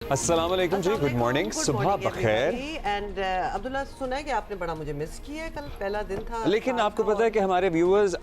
अस्सलाम वालेकुम जी, good morning, सुबह बखैर। एंड अब्दुल्ला, सुना है कि आपने बड़ा मुझे मिस किया है, कल पहला दिन था। लेकिन आपको पता है कि हमारे व्यूअर्स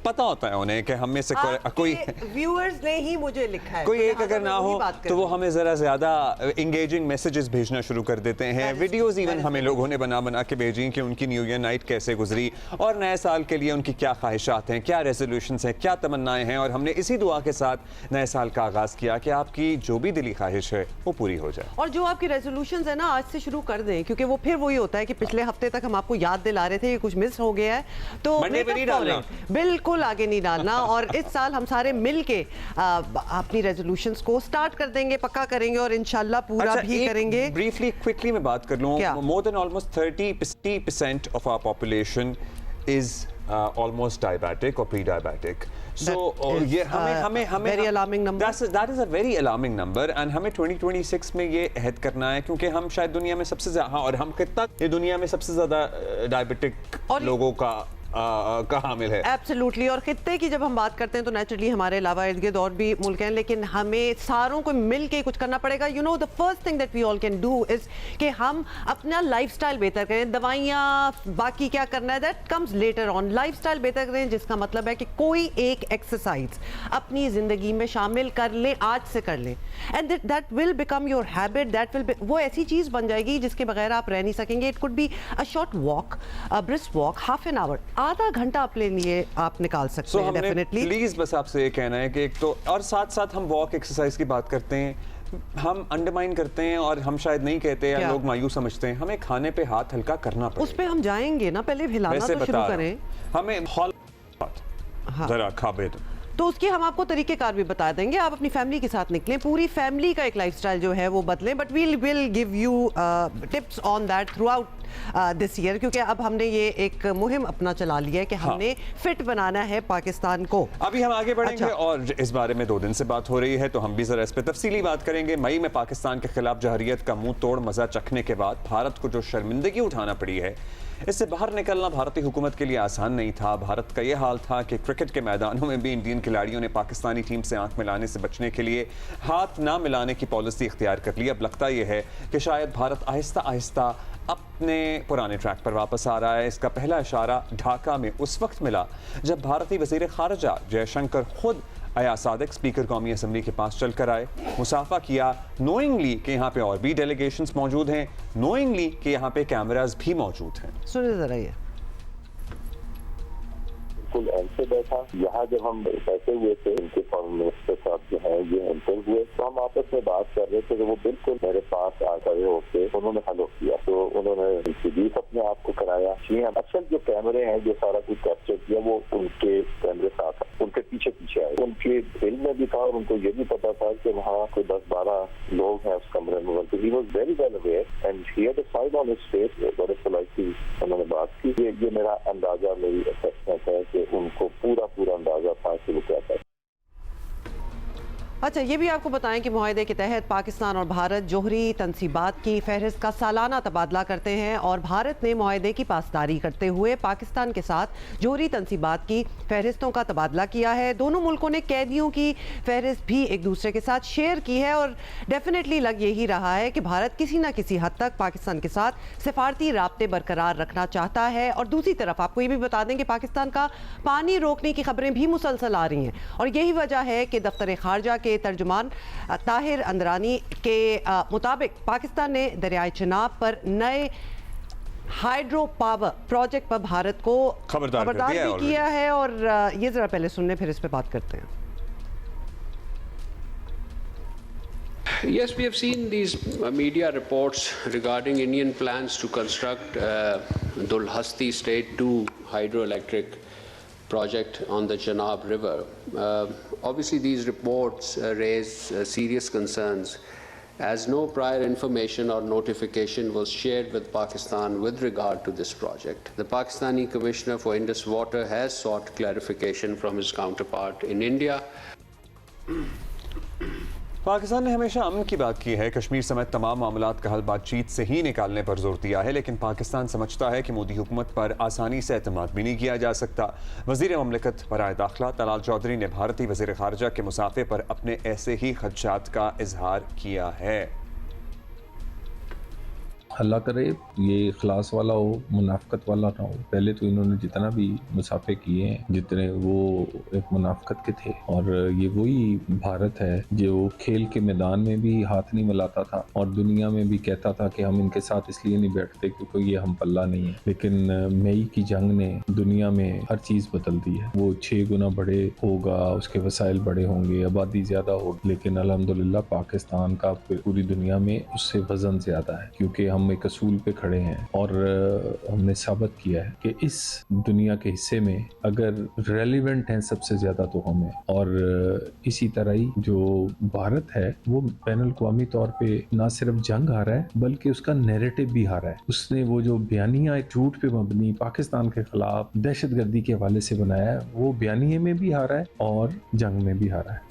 पता होता है उन्हें कि हम में से कोई व्यूअर्स ने ही मुझे लिखा है, कोई एक अगर ना हो तो वो हमें ज़रा ज़्यादा इंगेजिंग मैसेजेस भेजना शुरू कर देते हैं। वीडियोस इवन हमें लोगों ने बना बना के भेजी कि उनकी न्यू ईयर नाइट कैसे गुजरी और नए साल के लिए उनकी क्या ख्वाहिशात हैं, क्या रेजोल्यूशंस हैं, क्या तमन्नाएं हैं। और हमने इसी दुआ के साथ नए साल का आगाज़ किया कि आपकी जो भी दिली ख्वाहिश है वो पूरी हो जाए। और जो आपकी रेजोल्यूशंस है ना, आज से शुरू कर दें, क्योंकि वो फिर वही होता है कि पिछले हफ्ते तक हम आपको याद दिला रहे थे कि कुछ मिस हो गया है, तो मंडे पे नहीं डालना, बिल्कुल आगे नहीं डालना। और इस साल हम सारे मिल के अपनी रेजोल्यूशंस को स्टार्ट कर देंगे, पक्का करेंगे और इंशाल्लाह पूरा भी करेंगे। ब्रीफली क्विकली मैं बात कर लूँ, more than almost 30% of our population is almost diabetic or pre-diabetic. So ये हमें very alarming number. That is a very alarming number and हमें 2026 में ये अहद करना है, क्योंकि हम शायद दुनिया में सबसे ज़्यादा और हम कितना ये दुनिया में सबसे ज़्यादा डायबिटिक लोगों का हामिल है। एब्सोल्युटली। और खित्ते की जब हम बात करते हैं तो नेचुरली हमारे अलावा इर्द गिर्द और भी मुल्क हैं, लेकिन हमें सारों को मिल के कुछ करना पड़ेगा। You know, the first thing that we all can do is कि हम अपना लाइफस्टाइल बेहतर करें। दवाइयाँ बाकी क्या करना है, that comes later on. Lifestyle बेहतर करें, जिसका मतलब है कि कोई एक एक्सरसाइज अपनी जिंदगी में शामिल कर लें, आज से कर लें, and that will become your habit. That will वो ऐसी चीज बन जाएगी जिसके बगैर आप रह नहीं सकेंगे। It could be a short walk, a brisk walk, half an hour, आधा घंटा अपने लिए आप निकाल सकते हैं डेफिनेटली। प्लीज बस आपसे ये कहना है कि एक तो, और साथ साथ हम वॉक एक्सरसाइज की बात करते हैं, हम अंडरमाइन करते हैं और हम शायद नहीं कहते या लोग मायूस समझते हैं। हमें खाने पे हाथ हल्का करना पड़ेगा। उस पे हम जाएंगे ना, पहले हिलाना तो शुरू करें। हमें जरा खाबे तो उसकी हम आपको तरीकेकार भी बता देंगे। आप अपनी फैमिली के साथ निकलें, पूरी फैमिली का एक लाइफस्टाइल जो है वो बदलें। But we'll give you tips on that throughout this year, क्योंकि अब हमने ये एक मुहिम अपना चला लिया है कि हमने फिट बनाना है पाकिस्तान को। अभी हम आगे बढ़ेंगे और इस बारे में 2 दिन से बात हो रही है, तो हम भी जरा इस पर तफसीली बात करेंगे। मई में पाकिस्तान के खिलाफ जहरियत का मुंह तोड़ मजा चखने के बाद भारत को जो शर्मिंदगी उठाना पड़ी है, इससे बाहर निकलना भारतीय हुकूमत के लिए आसान नहीं था। भारत का यह हाल था कि क्रिकेट के मैदानों में भी इंडियन खिलाड़ियों ने पाकिस्तानी टीम से आंख मिलाने से बचने के लिए हाथ ना मिलाने की पॉलिसी इख्तियार कर ली। अब लगता यह है कि शायद भारत आहिस्ता आहिस्ता अपने पुराने ट्रैक पर वापस आ रहा है। इसका पहला इशारा ढाका में उस वक्त मिला जब भारतीय वज़ीर ख़ारजा जयशंकर खुद अयाज सादिक स्पीकर कौमी असम्बली के पास चलकर आए, मुसाफा किया, नोइंगली कि यहाँ पे और भी डेलीगेशंस मौजूद हैं, नोइंगली कि यहाँ पे कैमरास भी मौजूद हैं। सुनिए जरा ये बिल्कुल ऐसे बैठा। यहाँ जब हम बैठे हुए थे इनके फॉरेन मिनिस्टर साहब जो है ये एंटर हुए, तो हम आपस में बात कर रहे थे, तो वो बिल्कुल मेरे पास आ खड़े होके उन्होंने हेलो किया, तो उन्होंने इंट्रोड्यूस अपने आप को कराया। जी हाँ, अक्सर जो कैमरे हैं जो सारा कुछ कैप्चर किया वो उनके कैमरे साथ उनके पीछे पीछे आए। उनके दिल में भी था और उनको ये भी पता था कि वहाँ कोई 10-12 लोग हैं उस कमरे में। तो he was very well aware and he had a smile on his face. बड़े पोलाइटली उन्होंने बात की। ये मेरा अंदाजा, मेरी असेसमेंट है कि उनको पूरा अंदाजा था कि वो क्या था। अच्छा, ये भी आपको बताएं कि मुआहदे के तहत पाकिस्तान और भारत जोहरी तनसीबात की फहरिस्त का सालाना तबादला करते हैं और भारत ने मुआहदे की पासदारी करते हुए पाकिस्तान के साथ जोहरी तनसीबात की फहरिस्तों का तबादला किया है। दोनों मुल्कों ने कैदियों की फहरिस्त भी एक दूसरे के साथ शेयर की है और डेफिनेटली लग यही रहा है कि भारत किसी न किसी हद तक पाकिस्तान के साथ सिफारती राब्ते बरकरार रखना चाहता है। और दूसरी तरफ आपको ये भी बता दें कि पाकिस्तान का पानी रोकने की खबरें भी मुसलसल आ रही हैं और यही वजह है कि दफ्तर खारजा के तर्जुमान ताहिर अंदरानी के मुताबिक पाकिस्तान ने दरियाए चिनाब पर नए हाइड्रो पावर प्रोजेक्ट पर भारत को खबरदार भी किया है। और ये जरा पहले सुनने, फिर इस पे बात करते हैं। Yes, we have seen these media reports regarding Indian plans to construct Dulhasti State 2 hydroelectric project on the Chenab River. Obviously, these reports raise serious concerns as no prior information or notification was shared with Pakistan with regard to this project. The Pakistani Commissioner for Indus Water has sought clarification from his counterpart in India. Pakistan ने हमेशा अमन की बात की है, कश्मीर समेत तमाम मामलात का हल बातचीत से ही निकालने पर जोर दिया है, लेकिन पाकिस्तान समझता है कि मोदी हुकूमत पर आसानी से एतमाद भी नहीं किया जा सकता। वज़ीर ममलिकत बराए दाखिला तलाल चौधरी ने भारतीय वज़ीर ख़ारजा के मुसाफे पर अपने ऐसे ही खदशात का इजहार किया है। अल्लाह करे ये इखलास वाला हो, मुनाफकत वाला ना हो। पहले तो इन्होंने जितना भी मुसाफे किए हैं जितने, वो एक मुनाफकत के थे, और ये वही भारत है जो खेल के मैदान में भी हाथ नहीं मिलाता था और दुनिया में भी कहता था कि हम इनके साथ इसलिए नहीं बैठते क्योंकि ये हम पल्ला नहीं है। लेकिन मई की जंग ने दुनिया में हर चीज़ बदल दी है। वो 6 गुना बड़े होगा, उसके वसाइल बड़े होंगे, आबादी ज़्यादा होगी, लेकिन अल्हम्दुलिल्लाह पाकिस्तान का पूरी दुनिया में उससे वजन ज़्यादा है, क्योंकि हम एक असूल पे खड़े हैं और हमने साबित किया है कि इस दुनिया के हिस्से में अगर रेलिवेंट हैं सबसे ज़्यादा तो हम हैं। और इसी तरह ही जो भारत है वो बैनुल अक़वामी तौर पे ना सिर्फ जंग हारा है बल्कि उसका नैरेटिव भी हारा है। उसने वो जो बयानिया एक झूठ पे मबनी पाकिस्तान के खिलाफ दहशतगर्दी के हवाले से बनाया है, वो बयानिए में भी हारा है और जंग में भी हारा है।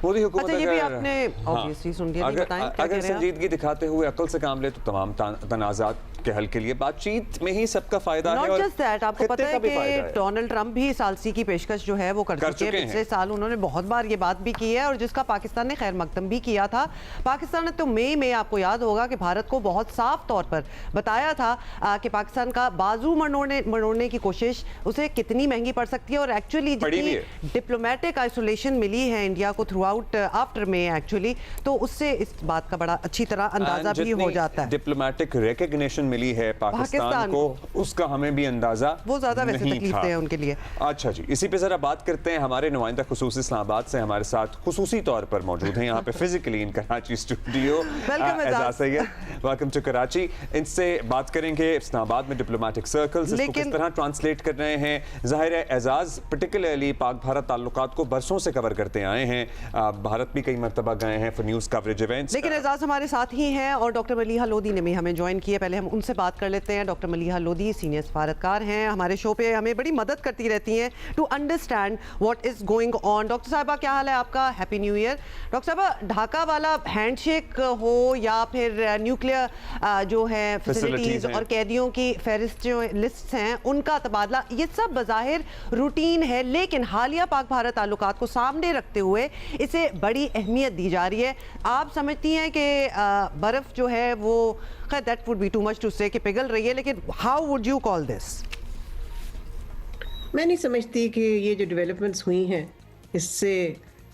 मोदी हुकूमत अच्छा, ये भी आपने obviously सुन लिया, नहीं बताएं, क्या अगर कह रहे हैं आप? संजीदगी दिखाते हुए अकल से काम ले तो तमाम तनाज़ात के हल के लिए बातचीत में ही सबका फायदा है। नॉट और जस्ट दैट, आपको खित्ते पता है का भी फायदा कि है। डोनाल्ड ट्रंप भी सालसी की पेशकश जो है वो कर चुके हैं। पिछले साल उन्होंने बहुत बार ये बात भी की है और जिसका पाकिस्तान ने खैर मकदम भी किया था। पाकिस्तान ने तो मई में आपको याद होगा कि भारत को बहुत साफ तौर पर बताया था कि पाकिस्तान का बाजू मरोड़ने की कोशिश उसे कितनी महंगी पड़ सकती है, और एक्चुअली जितनी डिप्लोमेटिक आइसोलेशन मिली है इंडिया को थ्रू आउट आफ्टर में एक्चुअली, तो उससे इस बात का बड़ा अच्छी तरह अंदाजा भी हो जाता है। डिप्लोमेटिक रिकग्निशन मिली है पाकिस्तान को, उसका हमें भी अंदाजा वो ज्यादा वैसे तकलीफ है उनके लिए। अच्छा जी, इसी पे जरा बात करते हैं। हमारे नुमाइंदा खुसूसी इस्लामाबाद से हमारे साथ खुसूसी तौर पर मौजूद हैं यहाँ पे physically in Karachi studio, Ejaz Syed, welcome to Karachi. इनसे बात करेंगे इस्लामाबाद में डिप्लोमेटिक सर्कल्स इसको किस तरह ट्रांसलेट कर रहे हैं। जाहिर है एजाज पर्टिकुलरली पाक भारत ताल्लुकात को बरसों से कवर करते आए हैं, भारत भी कई मरतबा गए हैं फॉर न्यूज़ कवरेज इवेंट्स। लेकिन एजाज हमारे साथ ही हैं और डॉक्टर मलीहा लोधी ने भी हमें ज्वाइन किया। पहले हम उनसे बात कर लेते हैं। डॉक्टर मलीहा लोधी सीनियर सफारतकार हैं, हमारे शो पे हमें बड़ी मदद करती रहती हैं to understand what is going on. Doctor साहबा क्या हाल है आपका? Happy new year. डॉक्टर साहबा, ढाका वाला हैंडशेक हो या फिर न्यूक्लियर जो है फैसिलिटीज और कैदियों की फहरिस्त जो लिस्ट हैं उनका तबादला, ये सब बज़ाहिर रूटीन है, लेकिन हालिया पाक भारत ताल्लुकात को सामने रखते हुए इसे बड़ी अहमियत दी जा रही है। आप समझती हैं कि बर्फ जो है वो, खैर that would be too much to say कि पिघल रही है, लेकिन how would you call this? मैं नहीं समझती कि ये जो डेवलपमेंट्स हुई हैं इससे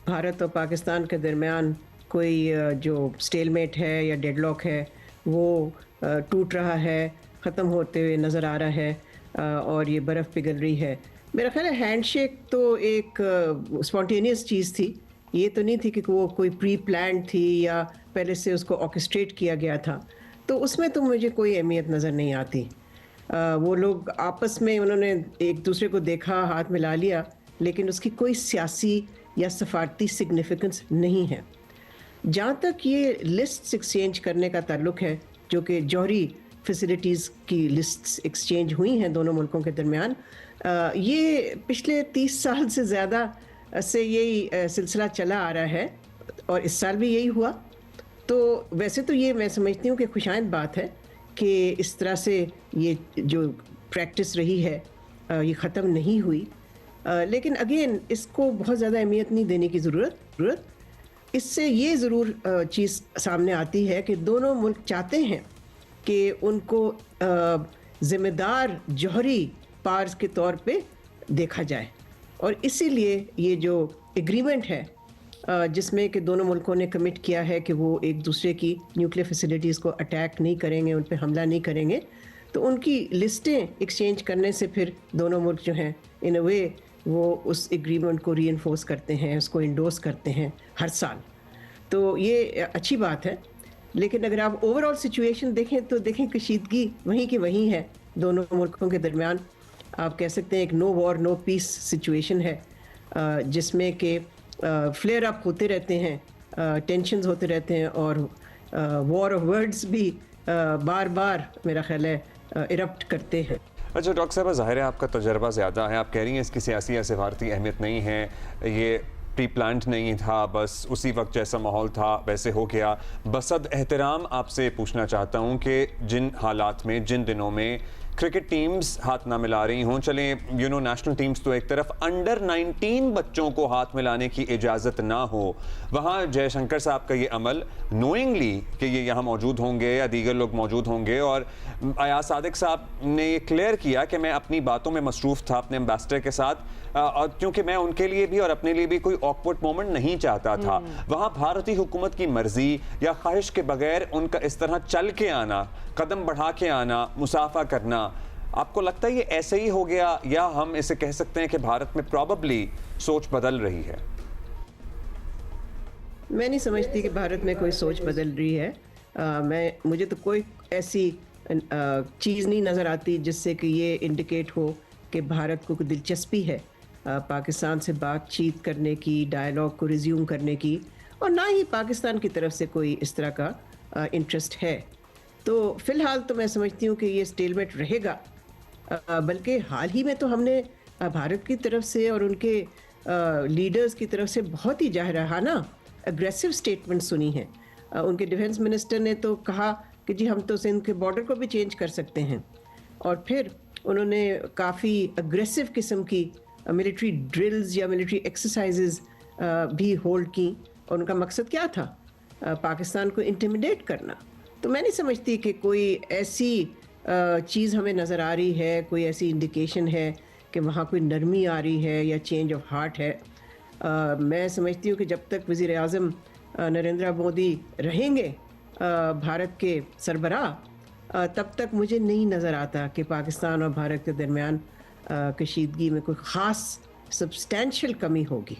भारत और पाकिस्तान के दरमियान कोई जो स्टेलमेट है या डेडलॉक है वो टूट रहा है, ख़त्म होते हुए नज़र आ रहा है और ये बर्फ़ पिघल रही है। मेरा ख्याल है हैंडशेक तो एक स्पॉन्टेनियस चीज़ थी, ये तो नहीं थी कि वो कोई प्री प्लान थी या पहले से उसको ऑर्केस्ट्रेट किया गया था, तो उसमें तो मुझे कोई अहमियत नज़र नहीं आती। वो लोग आपस में उन्होंने एक दूसरे को देखा, हाथ मिला लिया, लेकिन उसकी कोई सियासी या सफारती सिग्निफिकेंस नहीं है। जहाँ तक ये लिस्ट्स एक्सचेंज करने का ताल्लुक़ है, जो कि जौहरी फैसिलिटीज़ की लिस्ट्स एक्सचेंज हुई हैं दोनों मुल्कों के दरमियान, ये पिछले 30 साल से ज़्यादा से यही सिलसिला चला आ रहा है और इस साल भी यही हुआ। तो वैसे तो ये मैं समझती हूँ कि खुशाइंद बात है कि इस तरह से ये जो प्रैक्टिस रही है ये ख़त्म नहीं हुई, लेकिन अगेन इसको बहुत ज़्यादा अहमियत नहीं देने की ज़रूरत। इससे ये ज़रूर चीज़ सामने आती है कि दोनों मुल्क चाहते हैं कि उनको ज़िम्मेदार जौहरी पार्स के तौर पे देखा जाए, और इसीलिए ये जो एग्रीमेंट है जिसमें कि दोनों मुल्कों ने कमिट किया है कि वो एक दूसरे की न्यूक्लियर फैसिलिटीज़ को अटैक नहीं करेंगे, उन पे हमला नहीं करेंगे, तो उनकी लिस्टें एक्सचेंज करने से फिर दोनों मुल्क जो हैं इन अ वे वो उस एग्रीमेंट को रीइंफोर्स करते हैं, उसको इंडोर्स करते हैं हर साल। तो ये अच्छी बात है, लेकिन अगर आप ओवरऑल सिचुएशन देखें तो देखें कशीदगी वहीं की वहीं है दोनों मुल्कों के दरमियान। आप कह सकते हैं एक no war no peace situation है जिसमें कि फ्लेयर अप होते रहते हैं, टेंशन्स होते रहते हैं और वॉर ऑफ वर्ड्स भी बार बार मेरा ख्याल है इरप्ट करते हैं। अच्छा डॉक्टर साहब, ज़ाहिर है आपका तजर्बा ज़्यादा है, आप कह रही हैं इसकी सियासी या सफारती अहमियत नहीं है, ये प्री प्लान्ड नहीं था, बस उसी वक्त जैसा माहौल था वैसे हो गया। बसद एहतराम आपसे पूछना चाहता हूँ कि जिन हालात में, जिन दिनों में क्रिकेट टीम्स हाथ ना मिला रही हों, चलें नेशनल टीम्स तो एक तरफ, अंडर 19 बच्चों को हाथ मिलाने की इजाज़त ना हो, वहाँ जयशंकर साहब का ये अमल नोइंगली कि ये यहाँ मौजूद होंगे या दीगर लोग मौजूद होंगे, और अयाज सादिक साहब ने ये क्लियर किया कि मैं अपनी बातों में मसरूफ़ था अपने एम्बेसडर के साथ, और क्योंकि मैं उनके लिए भी और अपने लिए भी कोई ऑकवर्ड मोमेंट नहीं चाहता था। वहाँ भारतीय हुकूमत की मर्जी या ख्वाहिश के बगैर उनका इस तरह चल के आना, कदम बढ़ा के आना, मुसाफा करना, आपको लगता है ये ऐसे ही हो गया, या हम इसे कह सकते हैं कि भारत में प्रॉबली सोच बदल रही है? मैं नहीं समझती कि भारत में कोई सोच बदल रही है। मुझे तो कोई ऐसी चीज़ नहीं नज़र आती जिससे कि ये इंडिकेट हो कि भारत को कोई दिलचस्पी है पाकिस्तान से बातचीत करने की, डायलॉग को रिज्यूम करने की, और ना ही पाकिस्तान की तरफ से कोई इस तरह का इंटरेस्ट है। तो फ़िलहाल तो मैं समझती हूँ कि ये स्टेलमेट रहेगा, बल्कि हाल ही में तो हमने भारत की तरफ से और उनके लीडर्स की तरफ से बहुत ही जाहिराना अग्रेसिव स्टेटमेंट सुनी हैं। उनके डिफेंस मिनिस्टर ने तो कहा कि जी हम तो सिंध के बॉर्डर को भी चेंज कर सकते हैं, और फिर उन्होंने काफ़ी अग्रेसिव किस्म की मिलिट्री ड्रिल्स या मिलिट्री एक्सरसाइजेज भी होल्ड की, और उनका मकसद क्या था? पाकिस्तान को इंटिमिडेट करना। तो मैं नहीं समझती कि कोई ऐसी चीज़ हमें नज़र आ रही है, कोई ऐसी इंडिकेशन है कि वहाँ कोई नरमी आ रही है या चेंज ऑफ हार्ट है। मैं समझती हूँ कि जब तक वज़ीर आज़म नरेंद्र मोदी रहेंगे भारत के सरबराह, तब तक मुझे नहीं नज़र आता कि पाकिस्तान और भारत के दरमियान कशीदगी में कोई ख़ास सब्सटैंशियल कमी होगी।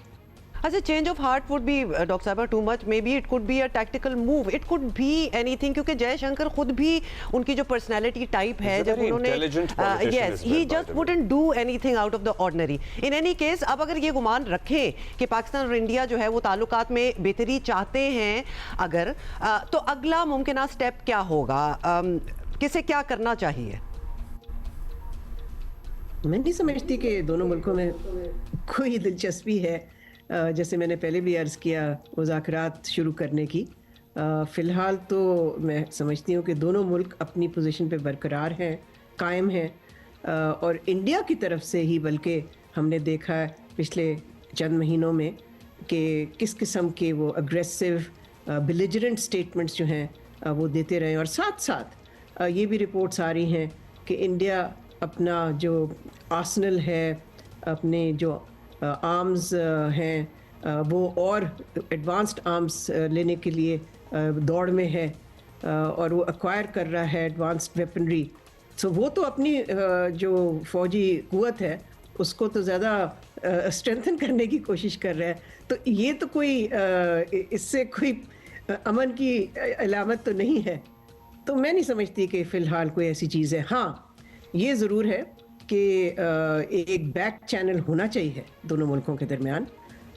अच्छा, change of heart would be doctor साहब too much, may be it could be a tactical move, it could be anything, क्योंकि जयशंकर खुद भी उनकी जो पर्सनैलिटी टाइप है, जब उन्होंने yes he just wouldn't do anything out of the ordinary. In any case, अब अगर ये गुमान रखें कि पाकिस्तान और इंडिया जो है वो ताल्लुकात में बेहतरी चाहते हैं अगर, तो अगला मुमकिन स्टेप क्या होगा? किसे क्या करना चाहिए? मैं नहीं समझती कि दोनों मुल्कों में कोई दिलचस्पी है, जैसे मैंने पहले भी अर्ज़ किया, मुज़ाकरात शुरू करने की। फ़िलहाल तो मैं समझती हूँ कि दोनों मुल्क अपनी पोजीशन पे बरकरार हैं, कायम हैं, और इंडिया की तरफ से ही बल्कि हमने देखा है पिछले चंद महीनों में कि किस किस्म के वो अग्रेसिव बिलिजरेंट स्टेटमेंट्स जो हैं वो देते रहे, और साथ साथ ये भी रिपोर्ट्स आ रही हैं कि इंडिया अपना जो आर्सेनल है, अपने जो आर्म्स हैं, वो और एडवांस्ड आर्म्स लेने के लिए दौड़ में है, और वो एक्वायर कर रहा है एडवांस्ड वेपनरी। सो वो तो अपनी जो फ़ौजी क़ुव्वत है उसको तो ज़्यादा स्ट्रेंथन करने की कोशिश कर रहा है। तो ये तो कोई इससे कोई अमन की अलामत तो नहीं है। तो मैं नहीं समझती कि फ़िलहाल कोई ऐसी चीज़ है। हाँ, ये ज़रूर है कि एक बैक चैनल होना चाहिए दोनों मुल्कों के दरमियान,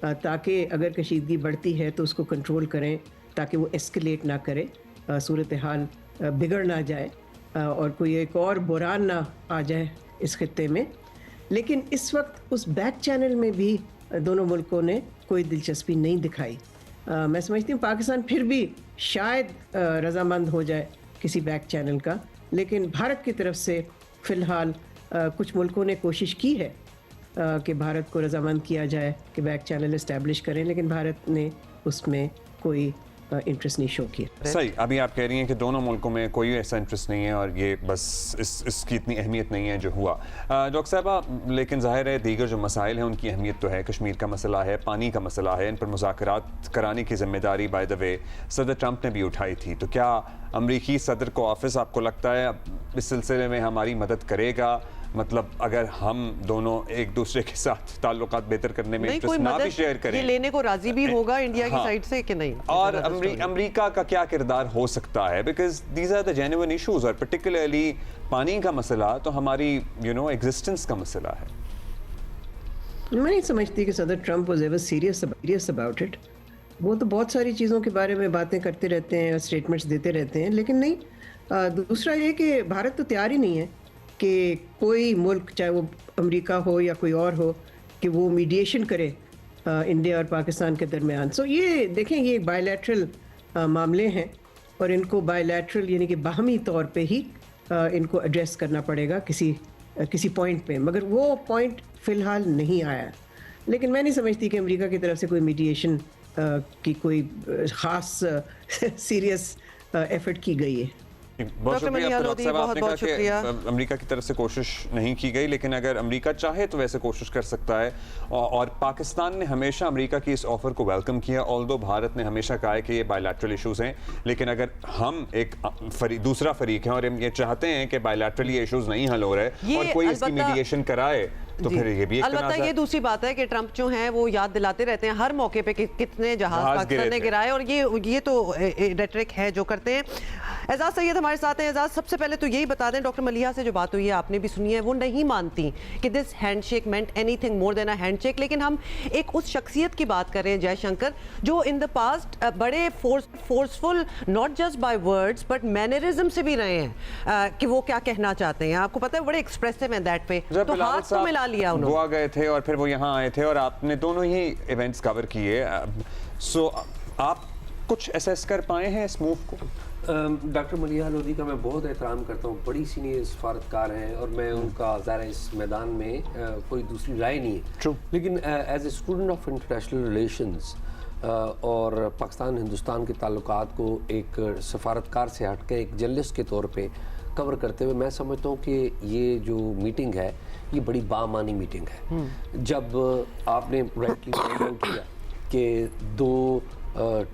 ताकि अगर कशीदगी बढ़ती है तो उसको कंट्रोल करें, ताकि वो एस्केलेट ना करे, सूरत हाल बिगड़ ना जाए और कोई एक और बुरान ना आ जाए इस खित्ते में। लेकिन इस वक्त उस बैक चैनल में भी दोनों मुल्कों ने कोई दिलचस्पी नहीं दिखाई। मैं समझती हूँ पाकिस्तान फिर भी शायद रज़ामंद हो जाए किसी बैक चैनल का, लेकिन भारत की तरफ से फ़िलहाल कुछ मुल्कों ने कोशिश की है कि भारत को रज़ामंद किया जाए कि बैक चैनल इस्टेब्लिश करें, लेकिन भारत ने उसमें कोई इंटरेस्ट नहीं शो किया। सही, अभी आप कह रही हैं कि दोनों मुल्कों में कोई ऐसा इंटरेस्ट नहीं है और ये बस इसकी इतनी अहमियत नहीं है जो हुआ। डॉक्टर साहबा, लेकिन ज़ाहिर है दीगर जो मसाइल हैं उनकी अहमियत तो है। कश्मीर का मसला है, पानी का मसला है, इन पर मुज़ाकरात कराने की जिम्मेदारी बाय द वे सदर ट्रंप ने भी उठाई थी। तो क्या अमरीकी सदर को ऑफिस आपको लगता है इस सिलसिले में हमारी मदद करेगा? मतलब अगर हम दोनों एक दूसरे के साथ ताल्लुकात बेहतर करने में इंटरेस्ट ना भी शेयर करें, ये लेने को राजी भी होगा इंडिया की साइड से कि नहीं? और अमेरिका का क्या किरदार हो सकता है? Because these are the genuine issues, और पर्टिकुलरली पानी का मसला तो हमारी एग्जिस्टेंस का मसला है। मैं नहीं समझती कि सदर Trump was ever serious about it. वो तो बहुत सारी चीज़ों के बारे में बातें करते रहते हैं, स्टेटमेंट्स देते रहते हैं, लेकिन नहीं। दूसरा ये कि भारत तो तैयार ही नहीं है कि कोई मुल्क, चाहे वो अमेरिका हो या कोई और हो, कि वो मीडिएशन करे इंडिया और पाकिस्तान के दरमियान। सो ये देखें, ये बायलैटरल मामले हैं और इनको बायलैटरल यानी कि बाहमी तौर पे ही इनको एड्रेस करना पड़ेगा किसी पॉइंट पे, मगर वो पॉइंट फ़िलहाल नहीं आया। लेकिन मैं नहीं समझती कि अमेरिका की तरफ से कोई मीडिएशन की कोई ख़ास सीरियस एफर्ट की गई है। बहुत शुक्रिया आपका साहब। आपने कहा कि अमेरिका की तरफ से कोशिश नहीं की गई, लेकिन अगर अमेरिका चाहे तो वैसे कोशिश कर सकता है। और पाकिस्तान ने हमेशा अमेरिका की इस ऑफर को वेलकम किया, ऑल्दो भारत ने हमेशा कहा है कि ये बायलैटरल इश्यूज हैं। लेकिन अगर हम एक दूसरा फरीक है और हम ये चाहते हैं कि बायलैटरली इश्यूज नहीं हल हो रहे और कोई इसकी मीडिएशन कराए, तो फिर ये भी अलबत्ता ये दूसरी बात है कि ट्रंप जो हैं वो याद दिलाते रहते हैं हर मौके पे कि कितने जहाज पाकिस्तान ने गिराए, और ये तो रेटरिक है जो करते हैं। एजाज सैयद हमारे साथ हैं। एजाज, सबसे पहले तो यही बता दें, डॉक्टर मलिहा से जो बात हुई है आपने भी सुनी है, वो नहीं मानती कि this handshake meant anything more than a handshake. लेकिन हम एक उस शख्सियत की बात कर रहे हैं, जयशंकर, जो इन द पास्ट बड़े forceful not just by words but mannerism से भी रहे हैं कि वो क्या कहना चाहते हैं। आपको पता है बड़े एक्सप्रेसिव हैं दैट पे, तो हाथ तो मिला लिया उन्होंने। गोवा गए थे और फिर वो यहाँ आए थे और आपने दोनों ही इवेंट्स कवर किए। सो आप कुछ असेस कर पाए हैं इस मूव को? डॉक्टर मलिहा लोधी का मैं बहुत एहतराम करता हूँ, बड़ी सीनियर सफारतकार हैं और मैं उनका ज़ाहिर इस मैदान में कोई दूसरी राय नहीं है। True. लेकिन as a student of international relations और पाकिस्तान हिंदुस्तान के ताल्लुकात को एक सफारतकार से हटकर एक जर्नलिस्ट के तौर पे कवर करते हुए मैं समझता हूँ कि ये जो मीटिंग है ये बड़ी बामानी मीटिंग है। जब आपने राइटली पॉइंट आउट किया कि दो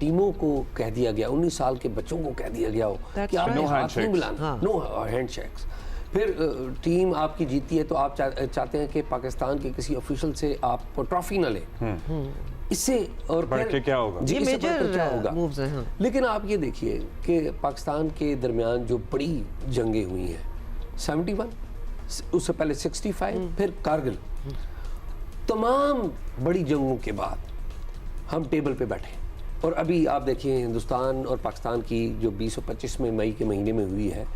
टीमों को कह दिया गया, 19 साल के बच्चों को कह दिया गया हो कि आपने हाथ नहीं मिलाना, नो हैंडशेक्स। फिर टीम आपकी जीती है तो आप चाहते हैं कि पाकिस्तान के किसी ऑफिशियल से आप ट्रॉफी ना लें। इससे और फिर क्या होगा? ये मेजर क्या होगा? हाँ। लेकिन आप ये देखिए कि पाकिस्तान के दरमियान जो बड़ी जंगें हुई हैं, 71, उससे पहले 65, फिर कारगिल, तमाम बड़ी जंगों के बाद हम टेबल पे बैठे। और अभी आप देखिए हिंदुस्तान और पाकिस्तान की जो 20 और 25 में मई के महीने में हुई है,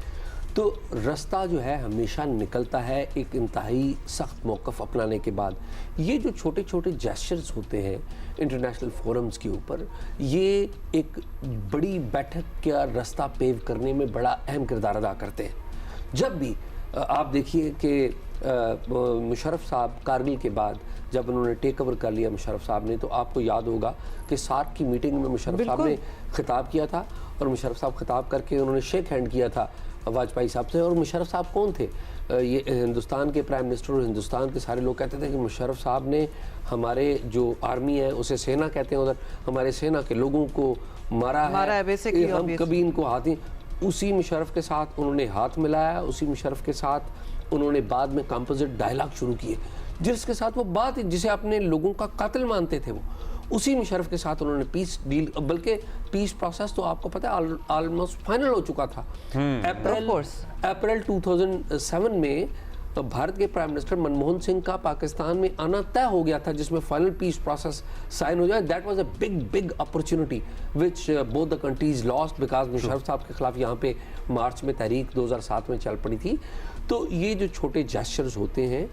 तो रास्ता जो है हमेशा निकलता है एक इंतहाई सख्त मौक़िफ़ अपनाने के बाद। ये जो छोटे छोटे जेस्चर्स होते हैं इंटरनेशनल फोरम्स के ऊपर, ये एक बड़ी बैठक का रास्ता पेव करने में बड़ा अहम किरदार अदा करते हैं। जब भी आप देखिए कि मुशर्रफ साहब कारगिल के बाद जब उन्होंने टेक ओवर कर लिया मुशर्रफ साहब ने, तो आपको याद होगा कि सार्क की मीटिंग में मुशर्रफ साहब ने खिताब किया था और मुशर्रफ साहब खिताब करके उन्होंने शेक हैंड किया था वाजपेयी साहब से। और मुशर्रफ साहब कौन थे? ये हिंदुस्तान के प्राइम मिनिस्टर और हिंदुस्तान के सारे लोग कहते थे कि मुशर्रफ साहब ने हमारे जो आर्मी है, उसे सेना कहते हैं उधर, हमारे सेना के लोगों को मारा है, हम कभी इनको हाथ नहीं। उसी मुशर्रफ के साथ उन्होंने हाथ मिलाया, उसी मुशर्रफ के साथ उन्होंने बाद में कंपोजिट डायलॉग शुरू किए, जिसके साथ वो बात जिसे अपने लोगों का कातिल मानते थे, वो उसी मुशर्रफ के साथ उन्होंने पीस डील, बल्कि पीस प्रोसेस तो आपको पता है ऑलमोस्ट फाइनल हो चुका था। अप्रैल 2007 में तो भारत के प्राइम मिनिस्टर मनमोहन सिंह का पाकिस्तान में आना तय हो गया था, जिसमें फाइनल पीस प्रोसेस साइन हो जाए। That was a big opportunity which both the countries lost because Musharraf साहब के खिलाफ यहाँ पे मार्च में तहरीक 2007 में चल पड़ी थी। तो ये जो छोटे जेस्चर्स होते हैं,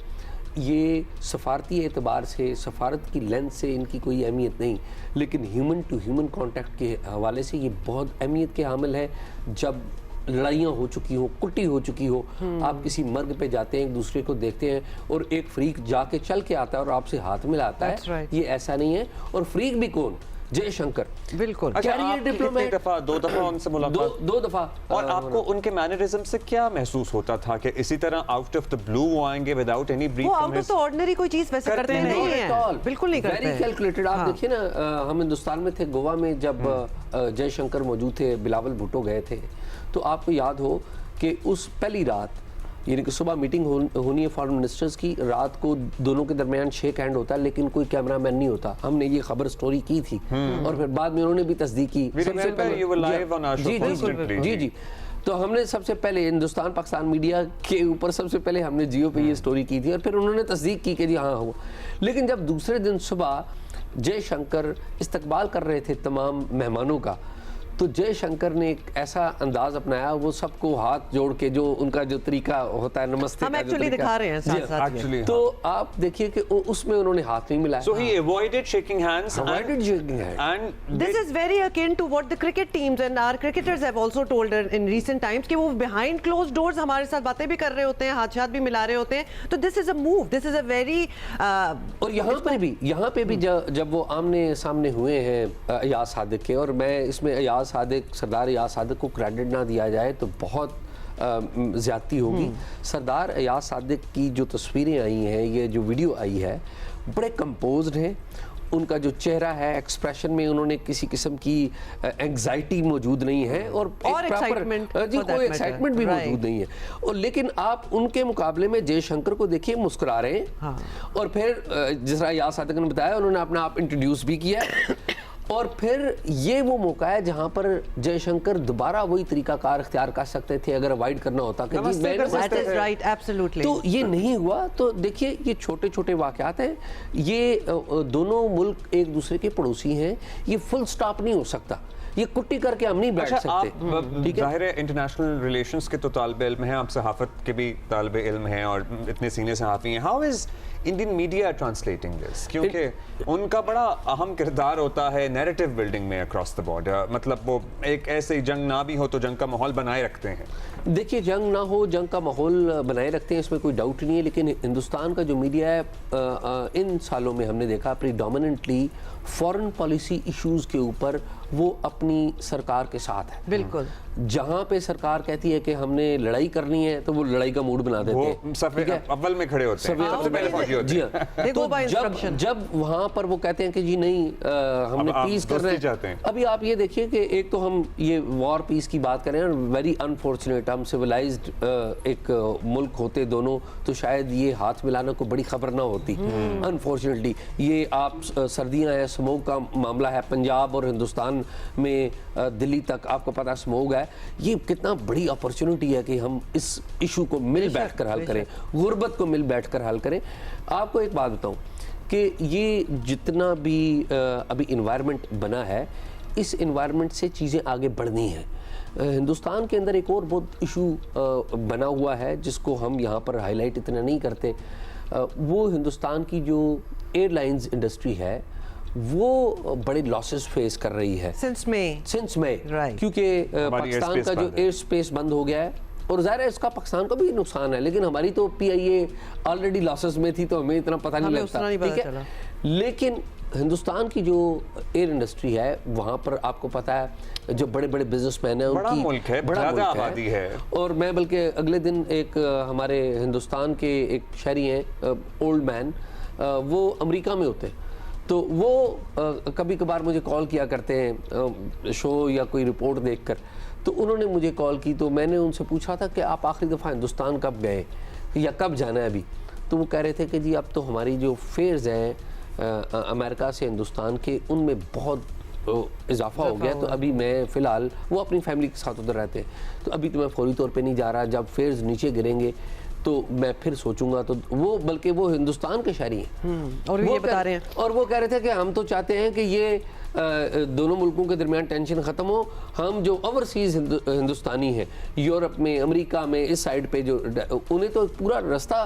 ये सफारती एतबार से, सफारत की लेंथ से इनकी कोई अहमियत नहीं, लेकिन ह्यूमन टू ह्यूमन कॉन्टैक्ट के हवाले से ये बहुत अहमियत के हामिल है। जब लड़ाइयाँ हो चुकी हो, कुट्टी हो चुकी हो, आप किसी मर्ग पे जाते हैं, एक दूसरे को देखते हैं और एक फ्रीक जाके चल के आता है और आपसे हाथ मिलाता है, ये ऐसा नहीं है। और फ्रीक भी कौन? जयशंकर, बिल्कुल। अच्छा, दो दफा उनसे मुलाकात, दो दफा। और आपको उनके मैनरिज्म से क्या महसूस होता था कि इसी तरह आउट ऑफ द ब्लू वो आएंगे विदाउट एनी ब्रीफ? वो आउट ऑफ द ऑर्डिनरी कोई चीज वैसे करते नहीं है, बिल्कुल नहीं करते, वेरी कैलकुलेटेड। आप देखिए ना, हम हिंदुस्तान में थे, गोवा में जब जयशंकर मौजूद थे, बिलावल भुट्टो गए थे, तो आपको याद हो कि उस पहली रात, यानी कि सुबह मीटिंग होनी है फॉरेन मिनिस्टर्स की, रात को दोनों के दरमियान शेक हैंड होता है, लेकिन कोई कैमरामैन नहीं होता। हमने ये खबर स्टोरी की थी और फिर बाद में उन्होंने भी तस्दीक की। जी। तो हमने सबसे पहले हिंदुस्तान पाकिस्तान मीडिया के ऊपर सबसे पहले हमने जियो पे ये स्टोरी की थी और फिर उन्होंने तस्दीक की कि जी हाँ हुआ। लेकिन जब दूसरे दिन सुबह जयशंकर इस्तकबाल कर रहे थे तमाम मेहमानों का, तो जयशंकर ने एक ऐसा अंदाज अपनाया, वो सबको हाथ जोड़ के, जो उनका जो तरीका होता है नमस्ते हम का जो एक्चुअली तरीका, दिखा रहे हैं साथ साथ ये। Actually, तो आप देखिए कि उसमें उन्होंने हाथ नहीं मिलाया। So he avoided shaking hands. Avoided shaking hands. And This is very akin to what the cricket teams and our cricketers have also told in recent times कि वो behind closed doors हमारे साथ बातें भी कर रहे होते हैं, हाथ भी मिला रहे होते हैं। तो this is a move, this is a very और यहाँ पे भी जब वो आमने सामने हुए हैं अयाज सादिक के, और मैं इसमें अयाज सादिक, सरदार अयाज सादिक को क्रेडिट ना दिया जाए तो बहुत ज़्यादती होगी। सरदार अयाज सादिक की जो तस्वीरें आई हैं, ये जो वीडियो आई है, बड़े कंपोज्ड हैं। उनका जो चेहरा है, एक्सप्रेशन में उन्होंने किसी किस्म की एंग्जाइटी मौजूद नहीं है, और excitement जी कोई एक्साइटमेंट भी मौजूद नहीं है। और लेकिन आप उनके मुकाबले में जयशंकर को देखिए, मुस्कुरा रहे हैं। हाँ। और फिर जिस तरह अयाज सादिक ने बताया, उन्होंने अपना आप इंट्रोड्यूस भी किया। और फिर ये वो मौका है जहां पर जयशंकर दोबारा वही तरीकाकार इख्तियार कर सकते थे अगर अवॉइड करना होता कि जी मैं that is right, absolutely। तो ये नहीं हुआ। तो देखिए, ये छोटे छोटे वाकयात हैं, ये दोनों मुल्क एक दूसरे के पड़ोसी हैं, ये फुल स्टॉप नहीं हो सकता, ये कुट्टी करके हम नहीं बैठ सकते। आप जाहिर है इंटरनेशनल रिलेशंस के तो तालिब इल्म हैं, आप सहाफत के भी तालिब इल्म हैं और इतने सीनियर सहाफ़ी हैं। How is Indian media translating this? क्योंकि उनका बड़ा अहम किरदार होता है नैरेटिव बिल्डिंग में अक्रॉस द बॉर्डर। मतलब वो एक ऐसे जंग ना भी हो तो जंग का माहौल बनाए रखते हैं। देखिए, जंग ना हो, जंग का माहौल बनाए रखते हैं, इसमें कोई डाउट नहीं है। लेकिन हिंदुस्तान का जो मीडिया है, इन सालों में हमने देखा प्रीडोमिनेंटली फॉरेन पॉलिसी इश्यूज के ऊपर वो अपनी सरकार के साथ है। बिल्कुल। जहां पे सरकार कहती है कि हमने लड़ाई करनी है, तो वो लड़ाई का मूड बना देते हैं। वो सफे अव्वल में खड़े होते हैं, सबसे पहले फौजी होते जी हैं। हाँ। तो जब वहां पर वो कहते हैं कि जी नहीं, हमने पीस कर रहे हैं। अभी आप ये देखिए कि एक तो हम ये वॉर पीस की बात करें, वेरी अनफॉर्चुनेट, हम सिविलाइज्ड एक मुल्क होते दोनों, तो शायद ये हाथ मिलाना कोई बड़ी खबर ना होती। अनफॉर्चुनेटली ये आप सर्दियां हैं, स्मोक का मामला है पंजाब और हिंदुस्तान में, दिल्ली तक आपको पता स्मोक है। ये कितना बड़ी अपॉर्चुनिटी है कि हम इस इशू को मिल बैठकर हल करें, गुर्बत को मिल बैठकर हल करें। आपको एक बात बताऊं कि ये जितना भी अभी इन्वायरमेंट बना है, इस इन्वायरमेंट से चीज़ें आगे बढ़नी हैं। हिंदुस्तान के अंदर एक और बहुत इशू बना हुआ है जिसको हम यहाँ पर हाईलाइट इतना नहीं करते। वो हिंदुस्तान की जो एयरलाइंस इंडस्ट्री है, वो बड़े लॉसेस फेस कर रही है सिंस मई, क्योंकि पाकिस्तान का जो एयर स्पेस बंद हो गया है, और ज़ाहिर है इसका पाकिस्तान को भी नुकसान है। लेकिन हमारी तो PIA ऑलरेडी लॉसेस में थी, तो हमें इतना पता नहीं लगता, ठीक है। लेकिन हिंदुस्तान की जो एयर इंडस्ट्री है, वहाँ पर आपको पता है जो बड़े बड़े बिजनेसमैन हैं, बड़ा उनकी मुल्क है, बड़ा ज़्यादा आबादी है। और मैं बल्कि अगले दिन एक हमारे हिंदुस्तान के एक शहरी हैं, ओल्ड मैन, वो अमेरिका में होते हैं, तो वो कभी कभार मुझे कॉल किया करते हैं शो या कोई रिपोर्ट देखकर। तो उन्होंने मुझे कॉल की, तो मैंने उनसे पूछा था कि आप आखिरी दफ़ा हिंदुस्तान कब गए या कब जाना है अभी? तो वो कह रहे थे कि जी अब तो हमारी जो फेयर्स हैं अमेरिका से हिंदुस्तान के, उनमें बहुत इजाफा हो गया। तो अभी मैं फ़िलहाल, वो अपनी फैमिली के साथ उधर रहते हैं, तो अभी तो मैं फौरी तौर पे नहीं जा रहा, जब फेयर्स नीचे गिरेंगे तो मैं फिर सोचूंगा। तो वो बल्कि वो हिंदुस्तान के शहरी हैं, और ये बता रहे हैं, और वो कह रहे थे कि हम तो चाहते हैं कि ये दोनों मुल्कों के दरमियान टेंशन ख़त्म हो। हम जो ओवरसीज़ हिंदुस्तानी हैं, यूरोप में, अमेरिका में, इस साइड पे जो, उन्हें तो पूरा रास्ता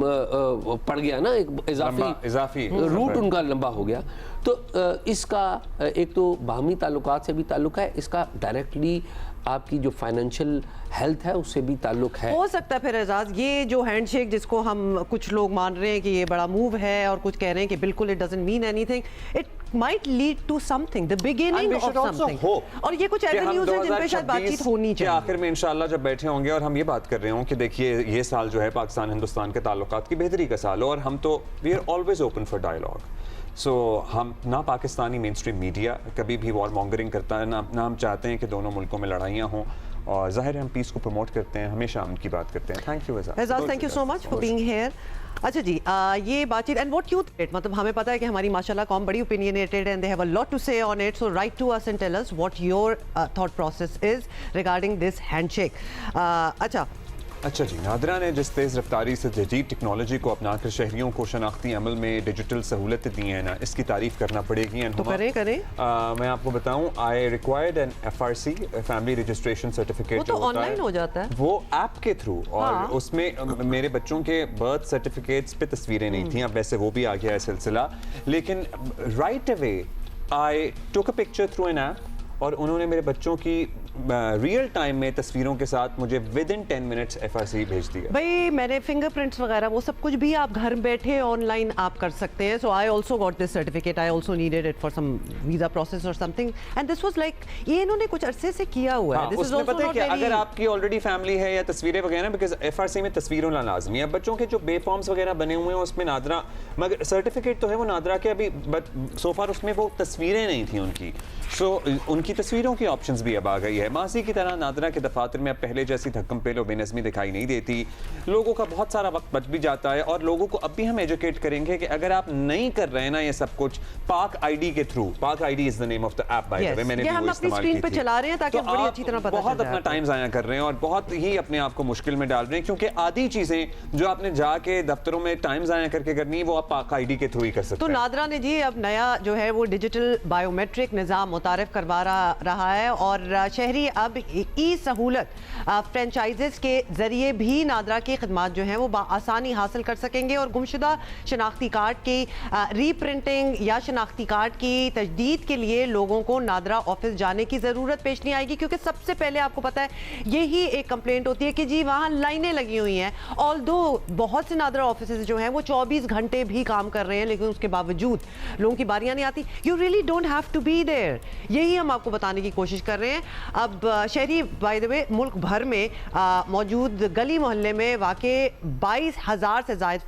पड़ गया ना, एक इजाफी रूट उनका लंबा हो गया। तो इसका एक तो बाहमी ताल्लुकात से भी ताल्लुक है, इसका डायरेक्टली आपकी जो फाइनेंशियल हेल्थ है उससे भी ताल्लुक है। हो सकता है फिर एजाज, ये जो हैंडशेक जिसको हम कुछ लोग मान रहे हैं कि ये बड़ा मूव है, और कुछ कह रहे हैं कि बिल्कुल it doesn't mean anything, it might lead to something, the beginning of something. और ये कुछ एवेन्यूज हैं जिन पे शायद बातचीत होनी चाहिए। आखिर में इंशाल्लाह जब बैठे होंगे और हम ये बात कर रहे हों कि देखिए ये साल जो है पाकिस्तान हिंदुस्तान के ताल्लुकात की बेहतरी का साल हो, और हम तो we are always open for dialogue. So हम ना पाकिस्तानी मेन स्ट्रीम मीडिया कभी भी वॉर मॉन्गरिंग करता है, ना हम चाहते हैं कि दोनों मुल्कों में लड़ाइयाँ हों, और ज़ाहिर है हम पीस को प्रमोट करते हैं, हमेशा उनकी बात करते हैं। Thank you Ejaz, thank you so much for being here. अच्छा जी, ये बातचीत एंड व्हाट यू थिंक, मतलब हमें पता है कि हमारी माशाल्लाह कौम बड़ी opinionated and they have a lot to say on it, so write to us and tell us what your thought process is regarding this handshake. अच्छा, अच्छा जी, नादरा ने जिस तेज़ रफ्तारी से जदीद टेक्नोलॉजी को अपनाकर शहरियों को शनाख्ती अमल में डिजिटल सहूलतें दी हैं ना, इसकी तारीफ करना पड़ेगी। तो करें। मैं आपको बताऊं, I required an FRC, family registration certificate. वो तो ऑनलाइन हो जाता है, वो ऐप के थ्रू, और हाँ। उसमें मेरे बच्चों के बर्थ सर्टिफिकेट्स पे तस्वीरें नहीं थी। अब वैसे वो भी आ गया है सिलसिला, लेकिन right away I took a picture through an app और उन्होंने मेरे बच्चों की रियल टाइम में तस्वीरों के साथ मुझे विद इन 10 मिनट्स FRC भेज दिया। भाई मैंने फिंगरप्रिंट्स वगैरह वो सब कुछ भी आप घर बैठे ऑनलाइन आप कर सकते हैं। So I also got this certificate, I also needed it for some visa process और something, and this was like ये इन्होंने कुछ अरसे से किया हुआ है। This is also not very, अगर आपकी ऑलरेडी फैमिली है या तस्वीरें वगैरह, बिकॉज FRC में तस्वीरों ना लाजमी है। बच्चों के जो बे फॉर्म्स वगैरह बने हुए हैं उसमें नादरा, मगर सर्टिफिकेट तो है वो नादरा के, अभी बट सो फार उसमें वो तस्वीरें नहीं थी उनकी। सो उनकी तस्वीरों की ऑप्शंस भी अब आ गई है। मासी की तरह नादरा के दफातर में अब पहले जैसी धक्कम पेलो बेनज़मी दिखाई नहीं देती, लोगों का बहुत सारा वक्त बच भी जाता है। और लोगों को अब भी हम एजुकेट करेंगे कि अगर आप नहीं कर रहे हैं ना ये सब कुछ पाक ID के थ्रू, पाक ID is the name of the app by the way, मैंने भी वो इस्तेमाल की थी, चला रहे हैं ताकि तो बड़ी अच्छी तरह पता बहुत अपना टाइम ज़ाया कर रहे हैं और बहुत ही अपने आप को मुश्किल में डाल रहे हैं, क्योंकि आधी चीजें जो आपने जाके दफ्तरों में टाइम ज़ाया करके करनी है वो आप पाक ID के थ्रू ही कर सकते तो हैं। नादरा ने जी अब नया जो है वो डिजिटल बायोमेट्रिक निज़ाम मुतारिफ करवा रहा है और शहरी अब ई सहूलत फ्रेंचाइजेस के जरिए भी नादरा की खिदमात जो हैं वो आसानी हासिल कर सकेंगे और गुमशुदा शनाख्ती कार्ड की रीप्रिंटिंग या शनाख्ती कार्ड की तजदीद के लिए लोगों को नादरा ऑफिस जाने की ज़रूरत पेश नहीं आएगी, क्योंकि सबसे पहले आपको पता है यही एक कंप्लेंट होती है कि जी वहाँ लाइनें लगी हुई हैं। ऑल्दो बहुत से नादरा ऑफिस जो हैं वो 24 घंटे भी काम कर रहे हैं, लेकिन उसके बावजूद लोगों की बारियां नहीं आती। You really don't have to be there, यही हम आपको बताने की कोशिश कर रहे हैं। अब शहरी बाय द वे मुल्क भर में मौजूद गली मोहल्ले में वाक़े 22,000 से ज़ायद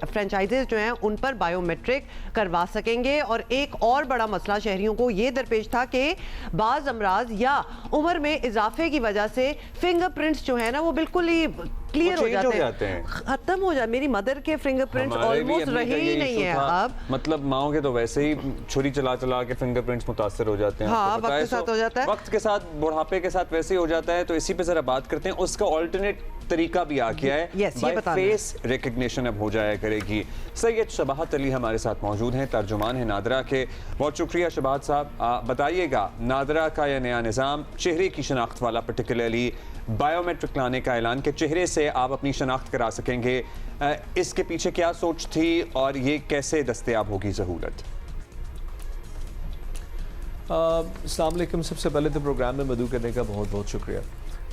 फ्रेंचाइजेज जो हैं उन पर बायोमेट्रिक करवा सकेंगे। और एक और बड़ा मसला शहरियों को ये दरपेश था कि बाज़ अमराज या उम्र में इजाफे की वजह से फिंगरप्रिंट्स जो है ना वो बिल्कुल ही क्लियर हो जाते हैं, खत्म हो जाए। मेरी मदर के फिंगरप्रिंट्स ऑलमोस्ट रहे ही नहीं है अब, मतलब माओ के तो वैसे ही छुरी चला चला के फिंगरप्रिंट्स मुतासर हो जाते हैं। हाँ, वक्त के साथ हो जाता है, वक्त के साथ बुढ़ापे के साथ वैसे ही हो जाता है। तो इसी पे जरा बात करते हैं, उसका ऑल्टरनेट तरीका भी आ गया है, बाय फेस रिकग्निशन अब हो जाया करेगी। सैयद शबाहत अली हमारे साथ मौजूद हैं, तर्जुमान है नादरा के। बहुत शुक्रिया शबाहत साहब। बताइएगा नादरा का यह नया निज़ाम चेहरे की शनाख्त वाला, पर्टिकुलरली बायोमेट्रिक लाने का ऐलान के चेहरे से आप अपनी शनाख्त करा सकेंगे, इसके पीछे क्या सोच थी और ये कैसे दस्तयाब होगी सहूलत? अस्सलाम वालेकुम। सबसे पहले तो प्रोग्राम में मदऊ करने का बहुत बहुत शुक्रिया।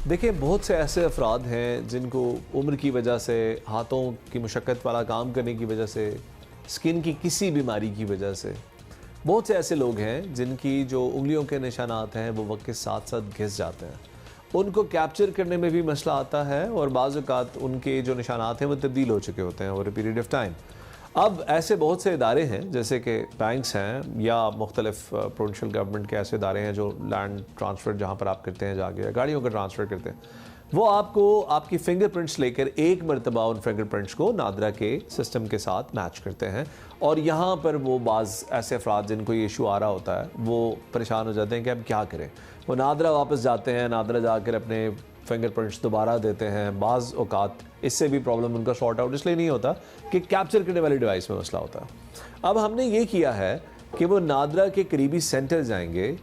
देखिए, बहुत से ऐसे अफराद हैं जिनको उम्र की वजह से, हाथों की मुशक्क़त वाला काम करने की वजह से, स्किन की किसी बीमारी की वजह से, बहुत से ऐसे लोग हैं जिनकी जो उंगलियों के निशानात हैं वो वक्त के साथ साथ घिस जाते हैं। उनको कैप्चर करने में भी मसला आता है और बाज़ औक़ात उनके जो निशानात हैं वो तब्दील हो चुके होते हैं over a period of time. अब ऐसे बहुत से इदारे हैं जैसे कि बैंक्स हैं या मुख्तलिफ प्रोविंशियल गवर्नमेंट के ऐसे इदारे हैं जो लैंड ट्रांसफ़र जहाँ पर आप करते हैं जाके, या गाड़ियों का ट्रांसफ़र करते हैं, वो आपको आपकी फिंगरप्रिंट्स लेकर एक मरतबा उन फिंगरप्रिंट्स को नादरा के सिस्टम के साथ मैच करते हैं। और यहाँ पर वो बाज़ ऐसे अफराद जिनको ये इशू आ रहा होता है वो परेशान हो जाते हैं कि अब क्या करें। वो नादरा वापस जाते हैं, नादरा जाकर अपने फिंगरप्रिंट्स दोबारा देते हैं। बाज़ औक़ात इससे भी प्रॉब्लम उनका सॉर्ट आउट इसलिए नहीं होता कि कैप्चर करने वाली डिवाइस में मसला होता है। अब हमने ये किया है कि वो नादरा के करीबी सेंटर जाएंगे,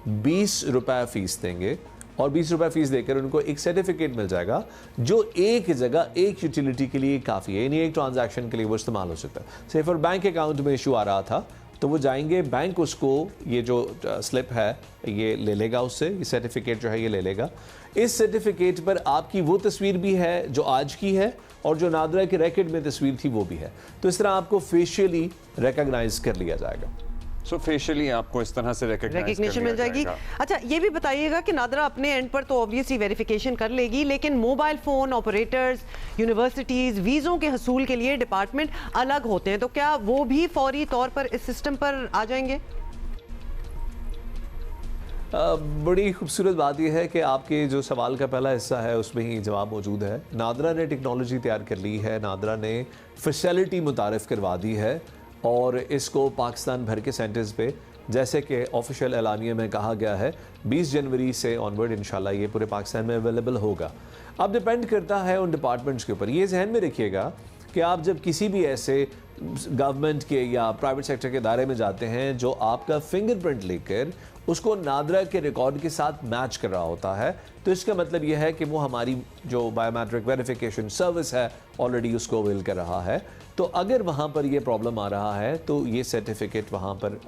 20 रुपये फ़ीस देंगे और 20 रुपये फ़ीस देकर उनको एक सर्टिफिकेट मिल जाएगा जो एक जगह एक यूटिलिटी के लिए काफ़ी है, यानी एक ट्रांजैक्शन के लिए वो इस्तेमाल हो सकता है। से फॉर बैंक अकाउंट में इशू आ रहा था तो वो जाएंगे, बैंक उसको ये जो स्लिप है ये ले लेगा, उससे ये सर्टिफिकेट जो है ये ले लेगा। इस सर्टिफिकेट पर आपकी वो तस्वीर भी है जो आज की है और जो नादरा के रिकॉर्ड में तस्वीर थी वो भी है। तो इस तरह आपको फेशियली रिकॉग्नाइज कर लिया जाएगा। सो फेशियली आपको इस तरह से रिकग्निशन मिल जाएगी। अच्छा, ये भी बताइएगा कि नादरा अपने एंड पर तो ऑब्वियसली वेरिफिकेशन कर लेगी, लेकिन मोबाइल फ़ोन ऑपरेटर्स, यूनिवर्सिटीज़, वीज़ों के हसूल के लिए डिपार्टमेंट अलग होते हैं, तो क्या वो भी फौरी तौर पर इस सिस्टम पर आ जाएंगे? बड़ी खूबसूरत बात यह है कि आपके जो सवाल का पहला हिस्सा है उसमें ही जवाब मौजूद है। नादरा ने टेक्नोलॉजी तैयार कर ली है, नादरा ने फैसिलिटी मुतारिफ़ करवा दी है और इसको पाकिस्तान भर के सेंटर्स पे जैसे कि ऑफिशियल एलानिया में कहा गया है 20 जनवरी से ऑनवर्ड इंशाल्लाह ये पूरे पाकिस्तान में अवेलेबल होगा। अब डिपेंड करता है उन डिपार्टमेंट्स के ऊपर। ये जहन में रखिएगा कि आप जब किसी भी ऐसे गवर्नमेंट के या प्राइवेट सेक्टर के दायरे में जाते हैं जो आपका फिंगरप्रिंट लेकर उसको नादरा के रिकॉर्ड के साथ मैच कर रहा होता है, तो इसका मतलब यह है कि वो हमारी जो बायोमेट्रिक वेरिफिकेशन सर्विस है ऑलरेडी उसको अवेल कर रहा है। तो अगर वहाँ पर ये प्रॉब्लम आ रहा है तो ये सर्टिफिकेट वहाँ पर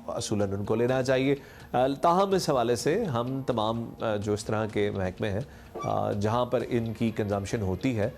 असूलन उनको लेना चाहिए। ताहम इस हवाले से हम तमाम जो इस तरह के महकमे हैं जहाँ पर इनकी कंजम्पशन होती है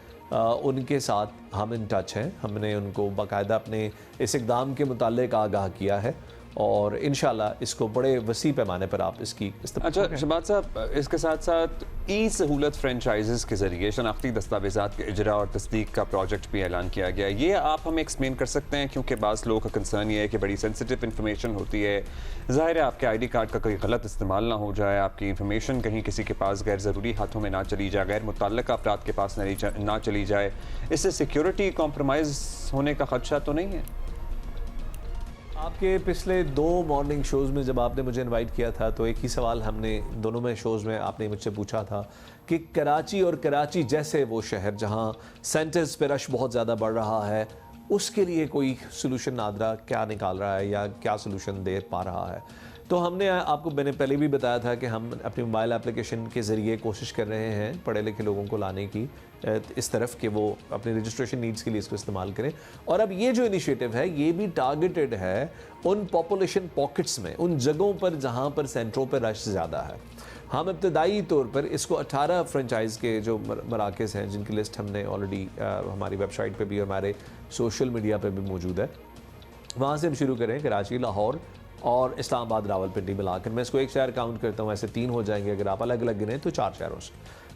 उनके साथ हम इन टच हैं। हमने उनको बाकायदा अपने इस इक़दाम के मुताल्लिक़ आगाह किया है और इंशाल्लाह इसको बड़े वसी पैमाने पर आप इसकी अच्छा शहबाज साहब, इसके साथ साथ ई सहूलत फ्रेंचाइजेस के ज़रिए शनाख्ती दस्तावेज़ात के इजरा और तस्दीक का प्रोजेक्ट भी ऐलान किया गया। ये आप हमें एक्सप्लेन कर सकते हैं, क्योंकि बाज़ लोगों का कंसर्न ये है कि बड़ी सेंसिटिव इन्फॉर्मेशन होती है। ज़ाहिर है आपके ID कार्ड का कोई गलत इस्तेमाल ना हो जाए, आपकी इन्फॉर्मेशन कहीं किसी के पास गैर ज़रूरी हाथों में ना चली जाए, गैर मुतल्लिक़ अफराद के पास ना चली जाए। इससे सिक्योरिटी कॉम्प्रोमाइज़ होने का खदशा तो नहीं है? आपके पिछले 2 मॉर्निंग शोज़ में जब आपने मुझे इनवाइट किया था तो एक ही सवाल हमने दोनों में शोज़ में आपने मुझसे पूछा था कि कराची और कराची जैसे वो शहर जहां सेंटर्स पे रश बहुत ज़्यादा बढ़ रहा है उसके लिए कोई सोल्यूशन नादरा क्या निकाल रहा है या क्या सोल्यूशन दे पा रहा है। तो हमने आपको मैंने पहले भी बताया था कि हम अपनी मोबाइल एप्लीकेशन के ज़रिए कोशिश कर रहे हैं पढ़े लिखे लोगों को लाने की इस तरफ कि वो अपने रजिस्ट्रेशन नीड्स के लिए इसको इस्तेमाल करें। और अब ये जो इनिशिएटिव है ये भी टारगेटेड है उन पॉपुलेशन पॉकेट्स में, उन जगहों पर जहाँ पर सेंटरों पर रश ज़्यादा है। हम इब्तदाई तौर पर इसको 18 फ्रेंचाइज़ के जो मराकज़ हैं जिनकी लिस्ट हमने ऑलरेडी हमारी वेबसाइट पर भी और हमारे सोशल मीडिया पर भी मौजूद है, वहाँ से हम शुरू करें। कराची, लाहौर और इस्लामाबाद, रावलपिंडी मिलाकर मैं इसको एक शहर काउंट करता हूँ, ऐसे 3 हो जाएंगे। अगर आप अलग अलग गिने तो 4 शहरों से।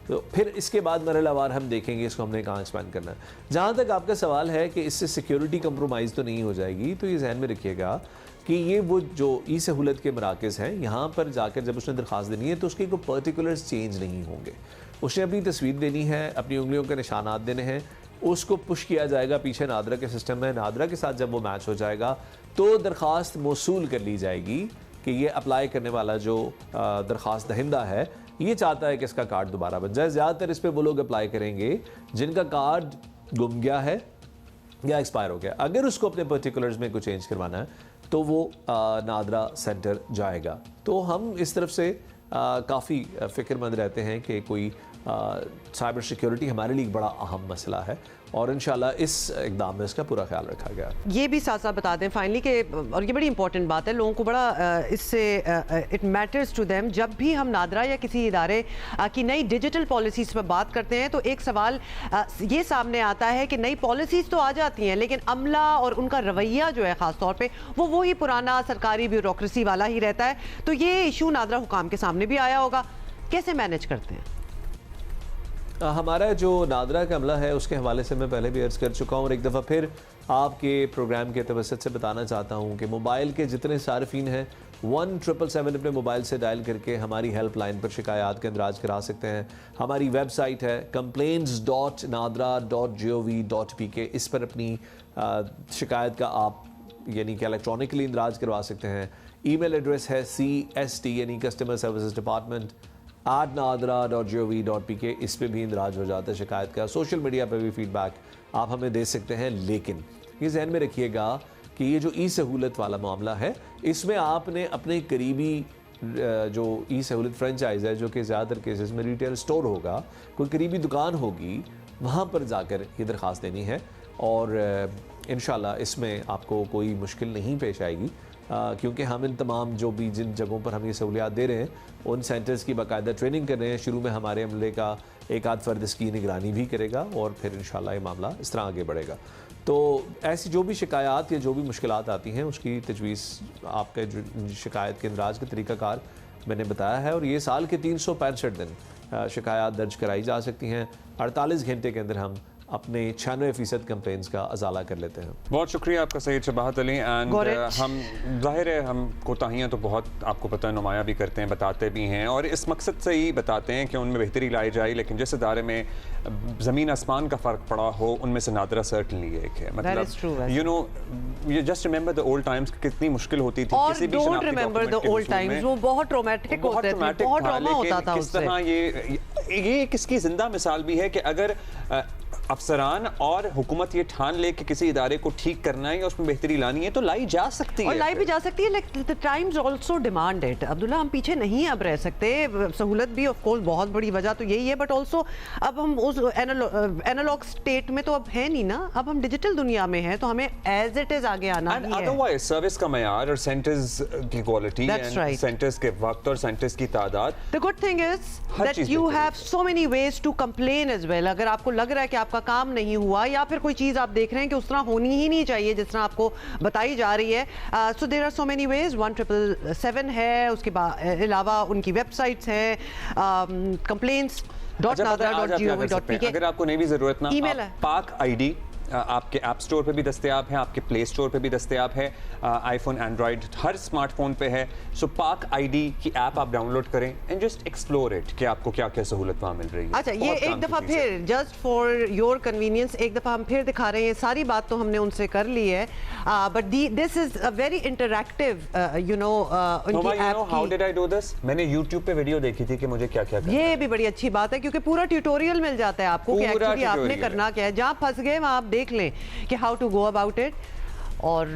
तो फिर इसके बाद मरहलावार हम देखेंगे इसको हमने कहाँ एक्सपेंड करना है। जहाँ तक आपका सवाल है कि इससे सिक्योरिटी कंप्रोमाइज़ तो नहीं हो जाएगी, तो ये जहन में रखिएगा कि ये वो जो ई सहूलत के मराकज़ हैं यहाँ पर जाकर जब उसने दरख्वास्त देनी है तो उसके कोई पर्टिकुलर्स चेंज नहीं होंगे। उसने अपनी तस्वीर देनी है, अपनी उंगलियों के निशानात देने हैं, उसको पुश किया जाएगा पीछे नादरा के सिस्टम में। नादरा के साथ जब वो मैच हो जाएगा तो दरख्वास्त मौसूल कर ली जाएगी कि ये अप्लाई करने वाला जो दरख्वास्त दहिंदा है ये चाहता है कि इसका कार्ड दोबारा बन जाए। ज़्यादातर इस पर वो लोग अप्लाई करेंगे जिनका कार्ड गुम गया है या एक्सपायर हो गया। अगर उसको अपने पर्टिकुलर्स में कुछ चेंज करवाना है तो वो नादरा सेंटर जाएगा। तो हम इस तरफ से काफ़ी फ़िक्रमंद रहते हैं कि कोई साइबर सिक्योरिटी हमारे लिए एक बड़ा अहम मसला है और इंशाल्लाह इस इक़दाम में इसका पूरा ख्याल रखा गया। ये भी साथ साथ बता दें फाइनली कि, और ये बड़ी इंपॉर्टेंट बात है, लोगों को बड़ा इससे इट मैटर्स टू देम, जब भी हम नादरा या किसी इदारे की नई डिजिटल पॉलिसीज़ पर बात करते हैं तो एक सवाल ये सामने आता है कि नई पॉलिसीज़ तो आ जाती हैं लेकिन अमला और उनका रवैया जो है ख़ास तौर पर वो वही पुराना सरकारी ब्यूरोक्रेसी वाला ही रहता है। तो ये इशू नादरा हुकाम के सामने भी आया होगा, कैसे मैनेज करते हैं? हमारा जो नादरा का अमला है उसके हवाले से मैं पहले भी अर्ज़ कर चुका हूँ और एक दफ़ा फिर आपके प्रोग्राम के तवसत से बताना चाहता हूँ कि मोबाइल के जितने सार्फिन हैं 1777 अपने मोबाइल से डायल करके हमारी हेल्पलाइन पर शिकायत के इंदराज करा सकते हैं। हमारी वेबसाइट है complaints.nadra.gov.pk, इस पर अपनी शिकायत का आप यानी कि इलेक्ट्रॉनिकली इंदराज करवा सकते हैं। ईमेल एड्रेस है CST यानी कस्टमर सर्विसेज डिपार्टमेंट @nadra.gov.pk, इस पे भी इंदराज हो जाता है शिकायत का। सोशल मीडिया पे भी फीडबैक आप हमें दे सकते हैं, लेकिन ये जहन में रखिएगा कि ये जो ई सहूलत वाला मामला है इसमें आपने अपने करीबी जो ई सहूलत फ्रेंचाइज है जो कि ज़्यादातर केसेस में रिटेल स्टोर होगा, कोई करीबी दुकान होगी, वहाँ पर जाकर ये दरख्वास्त देनी है और इंशाल्लाह इसमें आपको कोई मुश्किल नहीं पेश आएगी क्योंकि हम इन तमाम जो भी जिन जगहों पर हम ये सहूलियात दे रहे हैं उन सेंटर्स की बाकायदा ट्रेनिंग कर रहे हैं। शुरू में हमारे अमले का एक आध फ़र्द इसकी निगरानी भी करेगा और फिर इंशाल्लाह ये मामला इस तरह आगे बढ़ेगा। तो ऐसी जो भी शिकायत या जो भी मुश्किलात आती हैं उसकी तजवीज़ आपके जो शिकायत के इंदराज का तरीक़ाकार मैंने बताया है और ये साल के 365 दिन शिकायत दर्ज कराई जा सकती हैं। 48 घंटे के अंदर हम अपने 96% कंप्लेंट्स का अजाला कर लेते हैं। बहुत शुक्रिया आपका सैयद शबाहत अली। एंड हम जाहिर है हम कोताहियाँ तो बहुत आपको पता है नुमाया भी करते हैं, बताते भी हैं और इस मकसद से ही बताते हैं कि उनमें बेहतरी लाई जाए, लेकिन जिस इदारे में ज़मीन आसमान का फ़र्क पड़ा हो उनमें से नादरा सर्टनली एक है। मतलब you know you just remember the old times, कितनी मुश्किल होती थी और किसी भी don't remember the old times, वो बहुत ट्रॉमेटिक होते थे, बहुत ड्रामा होता था किस तरह ये किसकी जिंदा मिसाल भी है कि अगर अफसरान और हुकूमत ये ठान ले कि किसी इदारे को ठीक करना है या उसमें बेहतरी लानी है तो लाई जा सकती है, और लाई भी जा सकती है। Like the times also demand it. Abdullah, हम पीछे नहीं अब रह सकते। सहूलत भी ऑफ कोर्स बहुत बड़ी वजह तो यही है, बट आल्सो अब हम उस एनालॉग स्टेट में तो अब है नहीं ना, अब हम डिजिटल दुनिया में हैं, तो हमें एज इट इज आगे आना ही है। अदरवाइज सर्विस का मयार और सेंटर्स की क्वालिटी एंड सेंटर्स के वक्त और सेंटर्स की तादाद। The good thing is that you have so many ways to complain as well. अगर आपको लग रहा है कि आपका काम नहीं हुआ या फिर कोई चीज आप देख रहे हैं कि उस तरह होनी ही नहीं चाहिए जिस तरह आपको बताई जा रही है, so there are so many ways. 1777 है, उसके अलावा उनकी वेबसाइट्स हैं, complaints.nadra.gov.pk। अगर आपको नहीं भी जरूरत ना, ईमेल है पाक आईडी आपके ऐप स्टोर पे भी दस्तयाब है, आपके प्ले स्टोर पे भी दस्तयाब है, आईफोन एंड्रॉइड हर स्मार्टफोन पे है। सो पाक आईडी की ऐप आप डाउनलोड करें एंड जस्ट एक्सप्लोर इट कि आपको क्या क्या सहूलत वहाँ मिल रही है। अच्छा, ये एक दफ़ा फिर जस्ट फॉर योर कन्वीनियंस एक दफ़ा हम फिर दिखा रहे हैं। सारी बात तो हमने उनसे कर ली है, but this is a very interactive you know उनकी ऐप की। How did I do this? मैंने YouTube पे वीडियो देखी थी कि मुझे क्या क्या करना है। ये भी बड़ी अच्छी बात है क्योंकि पूरा ट्यूटोरियल मिल जाता है आपको कि एक्चुअली आपने करना क्या है। जहाँ फंस गए वहाँ आप देख लें कि how to go about it. और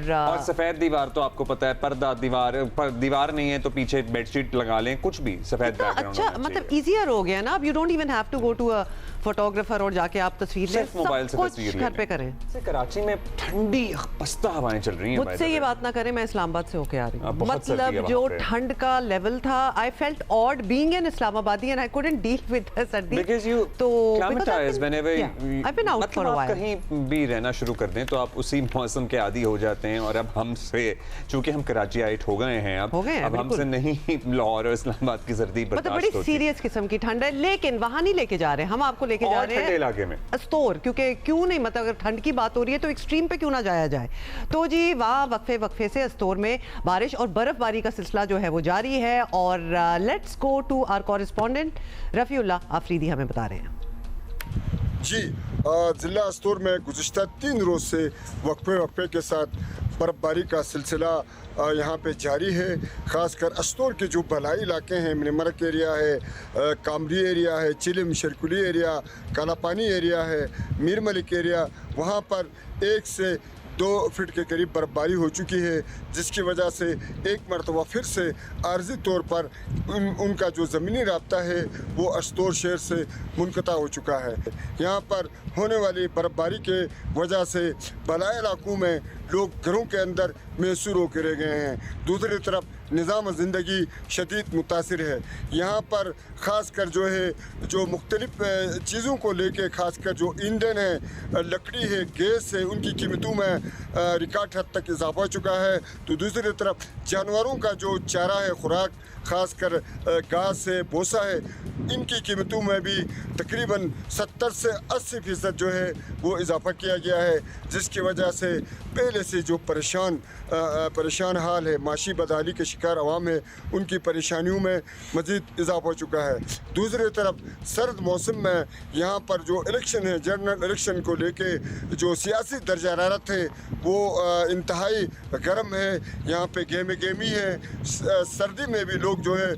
सफेद दीवार तो आपको पता है, पर्दा दीवार नहीं है तो पीछे बेडशीट लगा लें, कुछ भी सफेद बैकग्राउंड। अच्छा, मतलब इजियर हो गया ना, अब you don't even have to go to a photographer और जाके आप तस्वीर लें, मोबाइल से तस्वीर घर पे करें। कराची में ठंडी पस्ता हवाएं चल रही हैं। मुझसे ये बात ना करें, मैं इस्लामाबाद से होके आ रही हूँ। मतलब जो ठंड का लेवल था, I felt odd being an Islamabadi and I couldn't deal with the सर्दी। Because you to acclimatize whenever I been out for a while. कहीं भी रहना शुरू कर दें तो आप उसी मौसम के आदी हो जाते हैं। और अब हमसे, चूंकि हम कराची आइट हो गए हैं, अब हमसे नहीं लाहौर और इस्लामाबाद की सर्दी बर्दाश्त होती। मतलब बड़ी सीरियस किस्म की ठंड है, लेकिन वहां नहीं लेके जा रहे, हम आपको लेके जा रहे हैं में अस्तोर। क्योंकि क्यों नहीं, मतलब अगर ठंड की बात हो रही है तो एक्सट्रीम पे क्यों ना जाया जाए। तो जी वहाँ वक्फे से अस्तोर में बारिश और बर्फबारी का सिलसिला जो है वो जारी है। और let's go to our correspondent Rafiullah Afridi हमें बता रहे हैं। जी, जिला अस्तोर में गुज़िश्ता 3 रोज़ से वक्फे के साथ बर्फबारी का सिलसिला यहाँ पे जारी है। ख़ासकर अस्तोर के जो बलाई इलाके हैं, मिनमरक एरिया है, कामरी एरिया है, चिलिम शरकुली एरिया, कालापानी एरिया है, मीर मलिक एरिया, वहाँ पर 1 से 2 फीट के करीब बर्फबारी हो चुकी है, जिसकी वजह से एक मरतबा फिर से आर्जी तौर पर उनका जो ज़मीनी राब्ता है वो अस्तोर शहर से मुनक़ता हो चुका है। यहाँ पर होने वाली बर्फबारी के वजह से बलाई इलाकों में लोग घरों के अंदर महसूर होकर रह गए हैं। दूसरी तरफ निज़ाम ज़िंदगी शदीद मुतासिर है। यहाँ पर ख़ासकर जो है जो मुख्तलिफ़ चीज़ों को लेके, ख़ासकर जो ईंधन है, लकड़ी है, गैस है, उनकी कीमतों में रिकॉर्ड हद तक इजाफा हो चुका है। तो दूसरी तरफ जानवरों का जो चारा है, खुराक, ख़ासकर घास है, भूसा है, इनकी कीमतों में भी तकरीबन 70 से 80% जो है वो इजाफा किया गया है, जिसकी वजह से पहले से जो परेशान हाल है, माशी बदहाली के शिकार अवाम है, उनकी परेशानियों में मज़ीद इजाफा हो चुका है। दूसरी तरफ सर्द मौसम में यहाँ पर जो इलेक्शन है, जनरल इलेक्शन को लेके जो सियासी दर्जा हरारत है वो इंतहाई गर्म है। यहाँ पे गेमी है। सर्दी में भी लोग जो है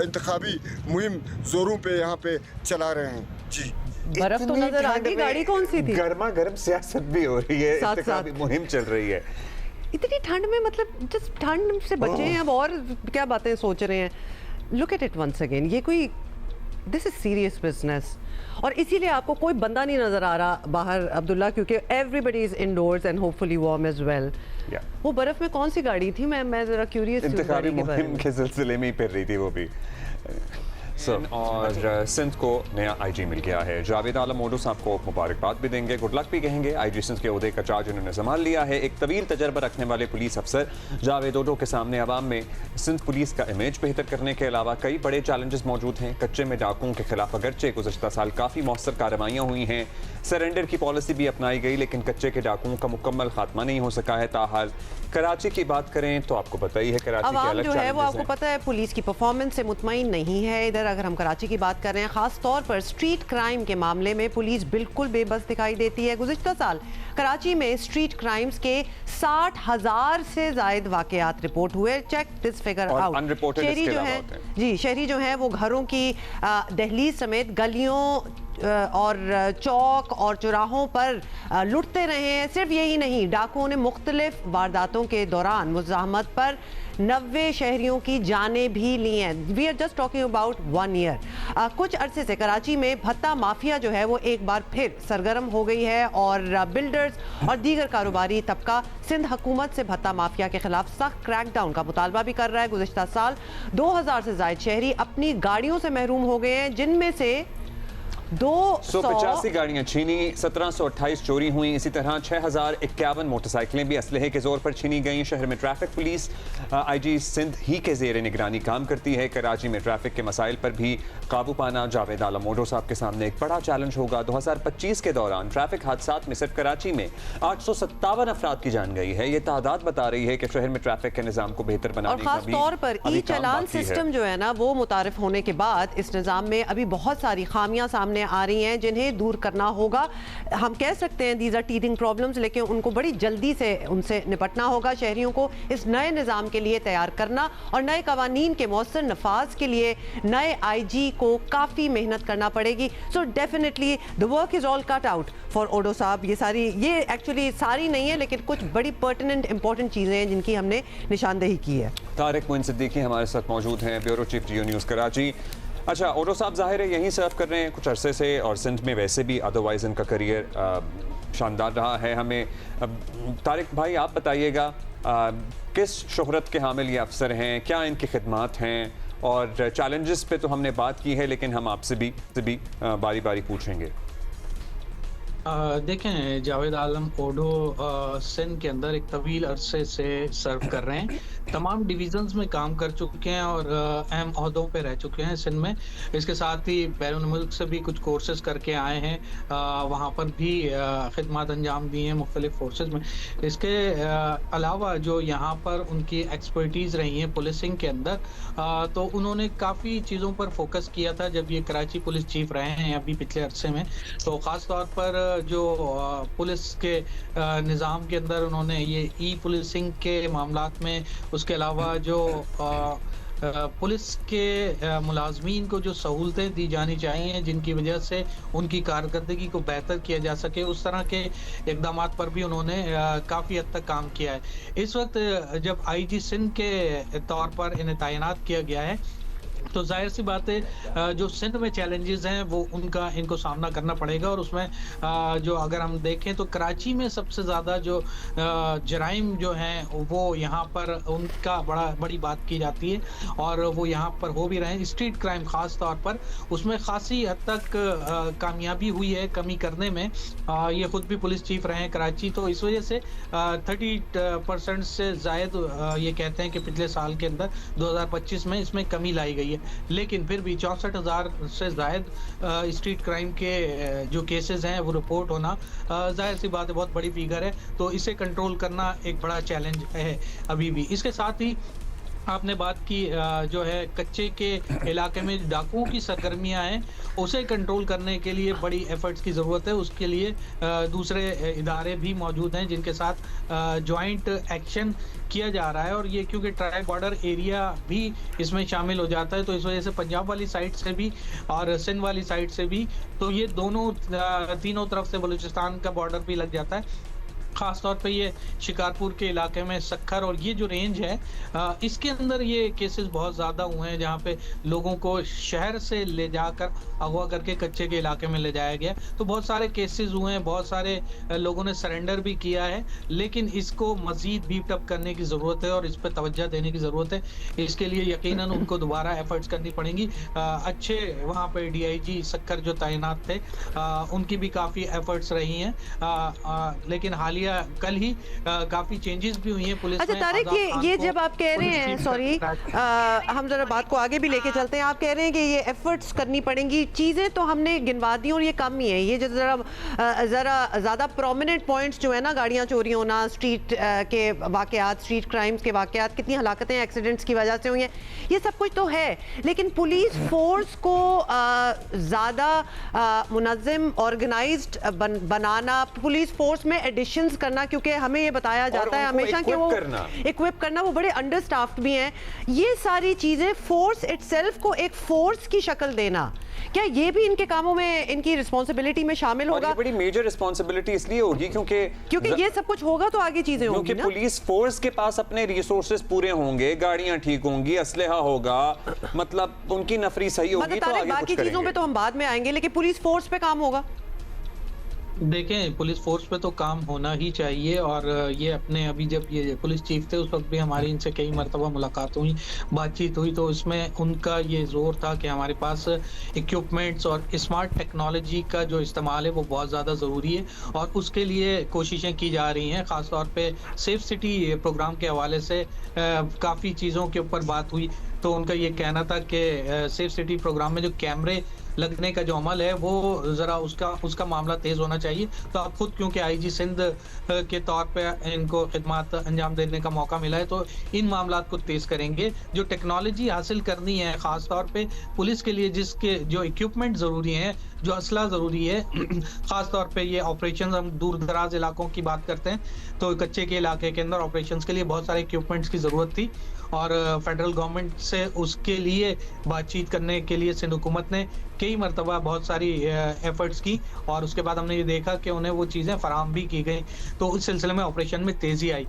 इंतखाबी मुहिम जोरों पे यहाँ पे चला रहे हैं। जी, बर्फ तो नजर आ गई, गाड़ी कौन सी थी? गर्मा गर्म सियासत भी हो रही है, इंतखाबी मुहिम चल रही है। इतनी ठंड में, मतलब जिस ठंड से बचे हैं, अब और क्या बातें सोच रहे हैं। Look at it once again, ये कोई, दिस इज सीरियस बिजनेस। और इसीलिए आपको कोई बंदा नहीं नजर आ रहा बाहर अब्दुल्ला, क्योंकि everybody is indoors and hopefully warm as well. वो बर्फ में कौन सी गाड़ी थी? मैं जरा क्यूरियस इंतखाबी मुहिम के सिलसिले में ही फिर रही थी वो भी। और सिंध को नया आईजी मिल गया है। जावेद आलम ओडो साहब को मुबारकबाद भी देंगे, गुड लक भी कहेंगे। आईजी सिंध के ओहदे का चार्ज उन्होंने संभाल लिया है। एक तवील तजर्बा रखने वाले पुलिस अफसर जावेद ओडो के सामने अवाम में सिंध पुलिस का इमेज बेहतर करने के अलावा कई बड़े चैलेंजेस मौजूद हैं। कच्चे में डाकुओं के खिलाफ अगरचे गुज़श्ता साल काफ़ी मौसर कार्रवाइयाँ हुई हैं, सरेंडर की पॉलिसी भी अपनाई गई, लेकिन कच्चे के डाकुओं का मुकम्मल खात्मा नहीं हो सका है। ताहाल कराची की बात करें तो आपको पता ही है, कराची के अलग जो है वो आपको पता है पुलिस की परफॉर्मेंस से मुतमईन नहीं है। इधर अगर हम कराची की बात कर रहे हैं, खास तौर पर स्ट्रीट क्राइम के मामले में पुलिस बिल्कुल बेबस दिखाई देती है। गुज़िश्ता साल कराची में स्ट्रीट क्राइम्स के 60,000 से जायद वाकयात रिपोर्ट हुए। Check this figure out. शहरी जो है शहरी जो है वो घरों की दहलीज समेत गलियों और चौक और चौराहों पर लुटते रहे हैं। सिर्फ यही नहीं, डाकुओं ने मुख्तलिफ वारदातों के दौरान मुज़ाहमत पर 90 शहरियों की जानें भी ली हैं। We are just talking about 1 year. कुछ अरसे से कराची में भत्ता माफिया जो है वो एक बार फिर सरगर्म हो गई है और बिल्डर्स और दीगर कारोबारी तबका सिंध हुकूमत से भत्ता माफिया के खिलाफ सख्त क्रैकडाउन का मुतालबा भी कर रहा है। गुज़श्ता साल 2000 से जायद शहरी अपनी गाड़ियों से महरूम हो गए हैं, जिनमें से 285 गाड़ियां छीनी, 1728 चोरी हुई। इसी तरह 6051 मोटरसाइकिलें भी असलहे के जोर पर छीनी गई। शहर में ट्रैफिक पुलिस आईजी सिंध ही के जेर निगरानी काम करती है। कराची में ट्रैफिक के मसाइल पर भी काबू पाना जावेद आलम ओडो साहब के सामने एक बड़ा चैलेंज होगा। 2025 के दौरान ट्रैफिक हादसात में सिर्फ कराची में 857 अफराद की जान गई है। ये तादाद बता रही है कि शहर में ट्रैफिक के निजाम को बेहतर बनाने और खास तौर पर ई चालान सिस्टम जो है ना वो मुतारिफ होने के बाद इस निजाम में अभी बहुत सारी खामियां सामने आ रही हैं जिन्हें दूर करना होगा। हम कह सकते हैं दीज आर टीथिंग प्रॉब्लम्स, लेकिन उनको बड़ी जल्दी से उनसे निपटना होगा। शहरियों को इस नए निज़ाम के लिए तैयार करना और नए कवानीन के मौसर नफाज के लिए नए आईजी को काफ़ी मेहनत करना पड़ेगी। So definitely the work is all cut out for ओडो साहब। ये एक्चुअली सारी नहीं है, लेकिन कुछ बड़ी पर्टिनेंट इंपॉर्टेंट चीज़ें हैं जिनकी हमने निशानदेही की है। तारिक मोइन सिद्दीकी हमारे साथ मौजूद हैं, ब्यूरो चीफ जियो न्यूज़ कराची। अच्छा, ओडो साहब ज़ाहिर है यहीं सर्व कर रहे हैं कुछ अरसे से, और सिंध में वैसे भी अदरवाइज़ इनका करियर शानदार रहा है। हमें तारिक भाई आप बताइएगा किस शोहरत के हामिल ये अफसर हैं, क्या इनकी खिदमात हैं, और चैलेंजेस पे तो हमने बात की है, लेकिन हम आपसे भी बारी बारी पूछेंगे। देखें, जावेद आलम ओडो सिंध के अंदर एक तवील अरसे से सर्व कर रहे हैं, तमाम डिवीजन्स में काम कर चुके हैं और अहम ओहदों पे रह चुके हैं सिंध में। इसके साथ ही बैरून मुल्क से भी कुछ कोर्सेज करके आए हैं, वहाँ पर भी खिदमत अंजाम दी हैं मुख्तलिफ फोर्सेज में। इसके अलावा जो यहाँ पर उनकी एक्सपर्टीज़ रही है पुलिसिंग के अंदर, तो उन्होंने काफ़ी चीज़ों पर फोकस किया था जब ये कराची पुलिस चीफ रहे हैं अभी पिछले अरसे में। तो ख़ास तौर पर जो पुलिस के निज़ाम के अंदर उन्होंने ये ई पुलिसिंग के मामलात में, उसके अलावा जो पुलिस के मुलाजमीन को जो सहूलतें दी जानी चाहिए जिनकी वजह से उनकी कारकर्दगी को बेहतर किया जा सके, उस तरह के इकदाम पर भी उन्होंने काफ़ी हद तक काम किया है। इस वक्त जब आईजी सिंध के तौर पर इन्हें तैनात किया गया है, तो जाहिर सी बात है जो सिंध में चैलेंजेस हैं वो इनको सामना करना पड़ेगा। और उसमें जो अगर हम देखें तो कराची में सबसे ज़्यादा जो जराइम जो हैं वो यहाँ पर उनका बड़ी बात की जाती है, और वो यहाँ पर हो भी रहे हैं। स्ट्रीट क्राइम ख़ास तौर पर उसमें खासी हद तक कामयाबी हुई है कमी करने में। ये ख़ुद भी पुलिस चीफ रहे हैं कराची, तो इस वजह से 30% से ज़ायद ये कहते हैं कि पिछले साल के अंदर 2025 में इसमें कमी लाई गई है। लेकिन फिर भी 64,000 से ज़ायद स्ट्रीट क्राइम के जो केसेस हैं वो रिपोर्ट होना जाहिर सी बात है बहुत बड़ी फिगर है, तो इसे कंट्रोल करना एक बड़ा चैलेंज है अभी भी। इसके साथ ही आपने बात की जो है कच्चे के इलाके में डाकुओं की सरगर्मियां हैं, उसे कंट्रोल करने के लिए बड़ी एफर्ट्स की ज़रूरत है। उसके लिए दूसरे इदारे भी मौजूद हैं जिनके साथ जॉइंट एक्शन किया जा रहा है, और ये क्योंकि ट्राई बॉर्डर एरिया भी इसमें शामिल हो जाता है, तो इस वजह से पंजाब वाली साइड से भी और सिंध वाली साइड से भी, तो ये तीनों तरफ से बलूचिस्तान का बॉर्डर भी लग जाता है। खास तौर पे ये शिकारपुर के इलाके में सक्खर और ये जो रेंज है इसके अंदर ये केसेस बहुत ज़्यादा हुए हैं, जहाँ पे लोगों को शहर से ले जाकर अगवा करके कच्चे के इलाके में ले जाया गया। तो बहुत सारे केसेस हुए हैं, बहुत सारे लोगों ने सरेंडर भी किया है, लेकिन इसको मजीद बीफ अप करने की ज़रूरत है और इस पर तवज्जो देने की ज़रूरत है। इसके लिए यकीनन उनको दोबारा एफर्ट्स करनी पड़ेंगी। अच्छे वहाँ पे DIG सक्खर जो तैनात थे उनकी भी काफ़ी एफर्ट्स रही हैं, लेकिन हालिया कल ही काफ़ी चेंजेस भी हुई हैं पुलिस में। अच्छा तारिक, ये जब आप कह रहे हैं, सॉरी हम जरा बात को आगे भी लेके चलते हैं, आप कह रहे हैं कि ये एफर्ट्स करनी पड़ेंगी, चीज़ें तो हमने गिनवा दी और ये कम ही है। ये जो ज़रा ज़्यादा प्रोमिनेंट पॉइंट्स जो है ना, गाड़ियाँ चोरी होना, स्ट्रीट के वाक़यात, स्ट्रीट क्राइम्स के वाक़यात, कितनी हलाकतें एक्सीडेंट्स की वजह से हुई हैं, ये सब कुछ तो है, लेकिन पुलिस फोर्स को ज़्यादा मुनज़्ज़म ऑर्गेनाइज्ड बनाना, पुलिस फोर्स में एडिशंस करना, क्योंकि हमें ये बताया जाता है हमेशा कि वो इक्विप करना, वो बड़े अंडरस्टाफ्ड भी हैं, ये सारी चीज़ें फोर्स इटसेल्फ को एक फोर्स की शक्ल देना, क्या ये भी इनके कामों में, इनकी रिस्पॉन्सिबिलिटी में शामिल होगा? और ये बड़ी मेजर रिस्पॉन्सिबिलिटी इसलिए होगी क्योंकि ये सब कुछ होगा तो आगे चीजें होंगी ना। पुलिस फोर्स के पास अपने रिसोर्सेज पूरे होंगे, गाड़ियां ठीक होंगी, असलहा होगा, मतलब उनकी नफरी सही होगी, तो आगे बाकी चीजों पे तो हम बाद में आएंगे, लेकिन पुलिस फोर्स पे काम होगा। देखें, पुलिस फोर्स पे तो काम होना ही चाहिए, और ये अपने अभी जब ये पुलिस चीफ थे उस वक्त भी हमारी इनसे कई मरतबा मुलाकात हुई, बातचीत हुई, तो उसमें उनका ये जोर था कि हमारे पास इक्विपमेंट्स और स्मार्ट टेक्नोलॉजी का जो इस्तेमाल है वो बहुत ज़्यादा ज़रूरी है, और उसके लिए कोशिशें की जा रही हैं। ख़ास तौर पे सेफ सिटी प्रोग्राम के हवाले से काफ़ी चीज़ों के ऊपर बात हुई, तो उनका ये कहना था कि सेफ सिटी प्रोग्राम में जो कैमरे लगने का जो अमल है वो ज़रा उसका मामला तेज़ होना चाहिए। तो आप खुद, क्योंकि IG सिंध के तौर पे इनको खिदमत अंजाम देने का मौका मिला है, तो इन मामला को तेज़ करेंगे। जो टेक्नोलॉजी हासिल करनी है ख़ास तौर पे पुलिस के लिए, जिसके जो इक्विपमेंट ज़रूरी हैं, जो असला ज़रूरी है, ख़ास तौर पे ये ऑपरेशन, हम दूर दराज इलाकों की बात करते हैं, तो कच्चे के इलाके के अंदर ऑपरेशन के लिए बहुत सारे इक्विपमेंट्स की ज़रूरत थी, और फेडरल गवर्नमेंट से उसके लिए बातचीत करने के लिए सिंध हुकूमत ने कई मरतबा बहुत सारी एफर्ट्स की, और उसके बाद हमने ये देखा कि उन्हें वो चीज़ें फराहम भी की गई, तो उस सिलसिले में ऑपरेशन में तेज़ी आई।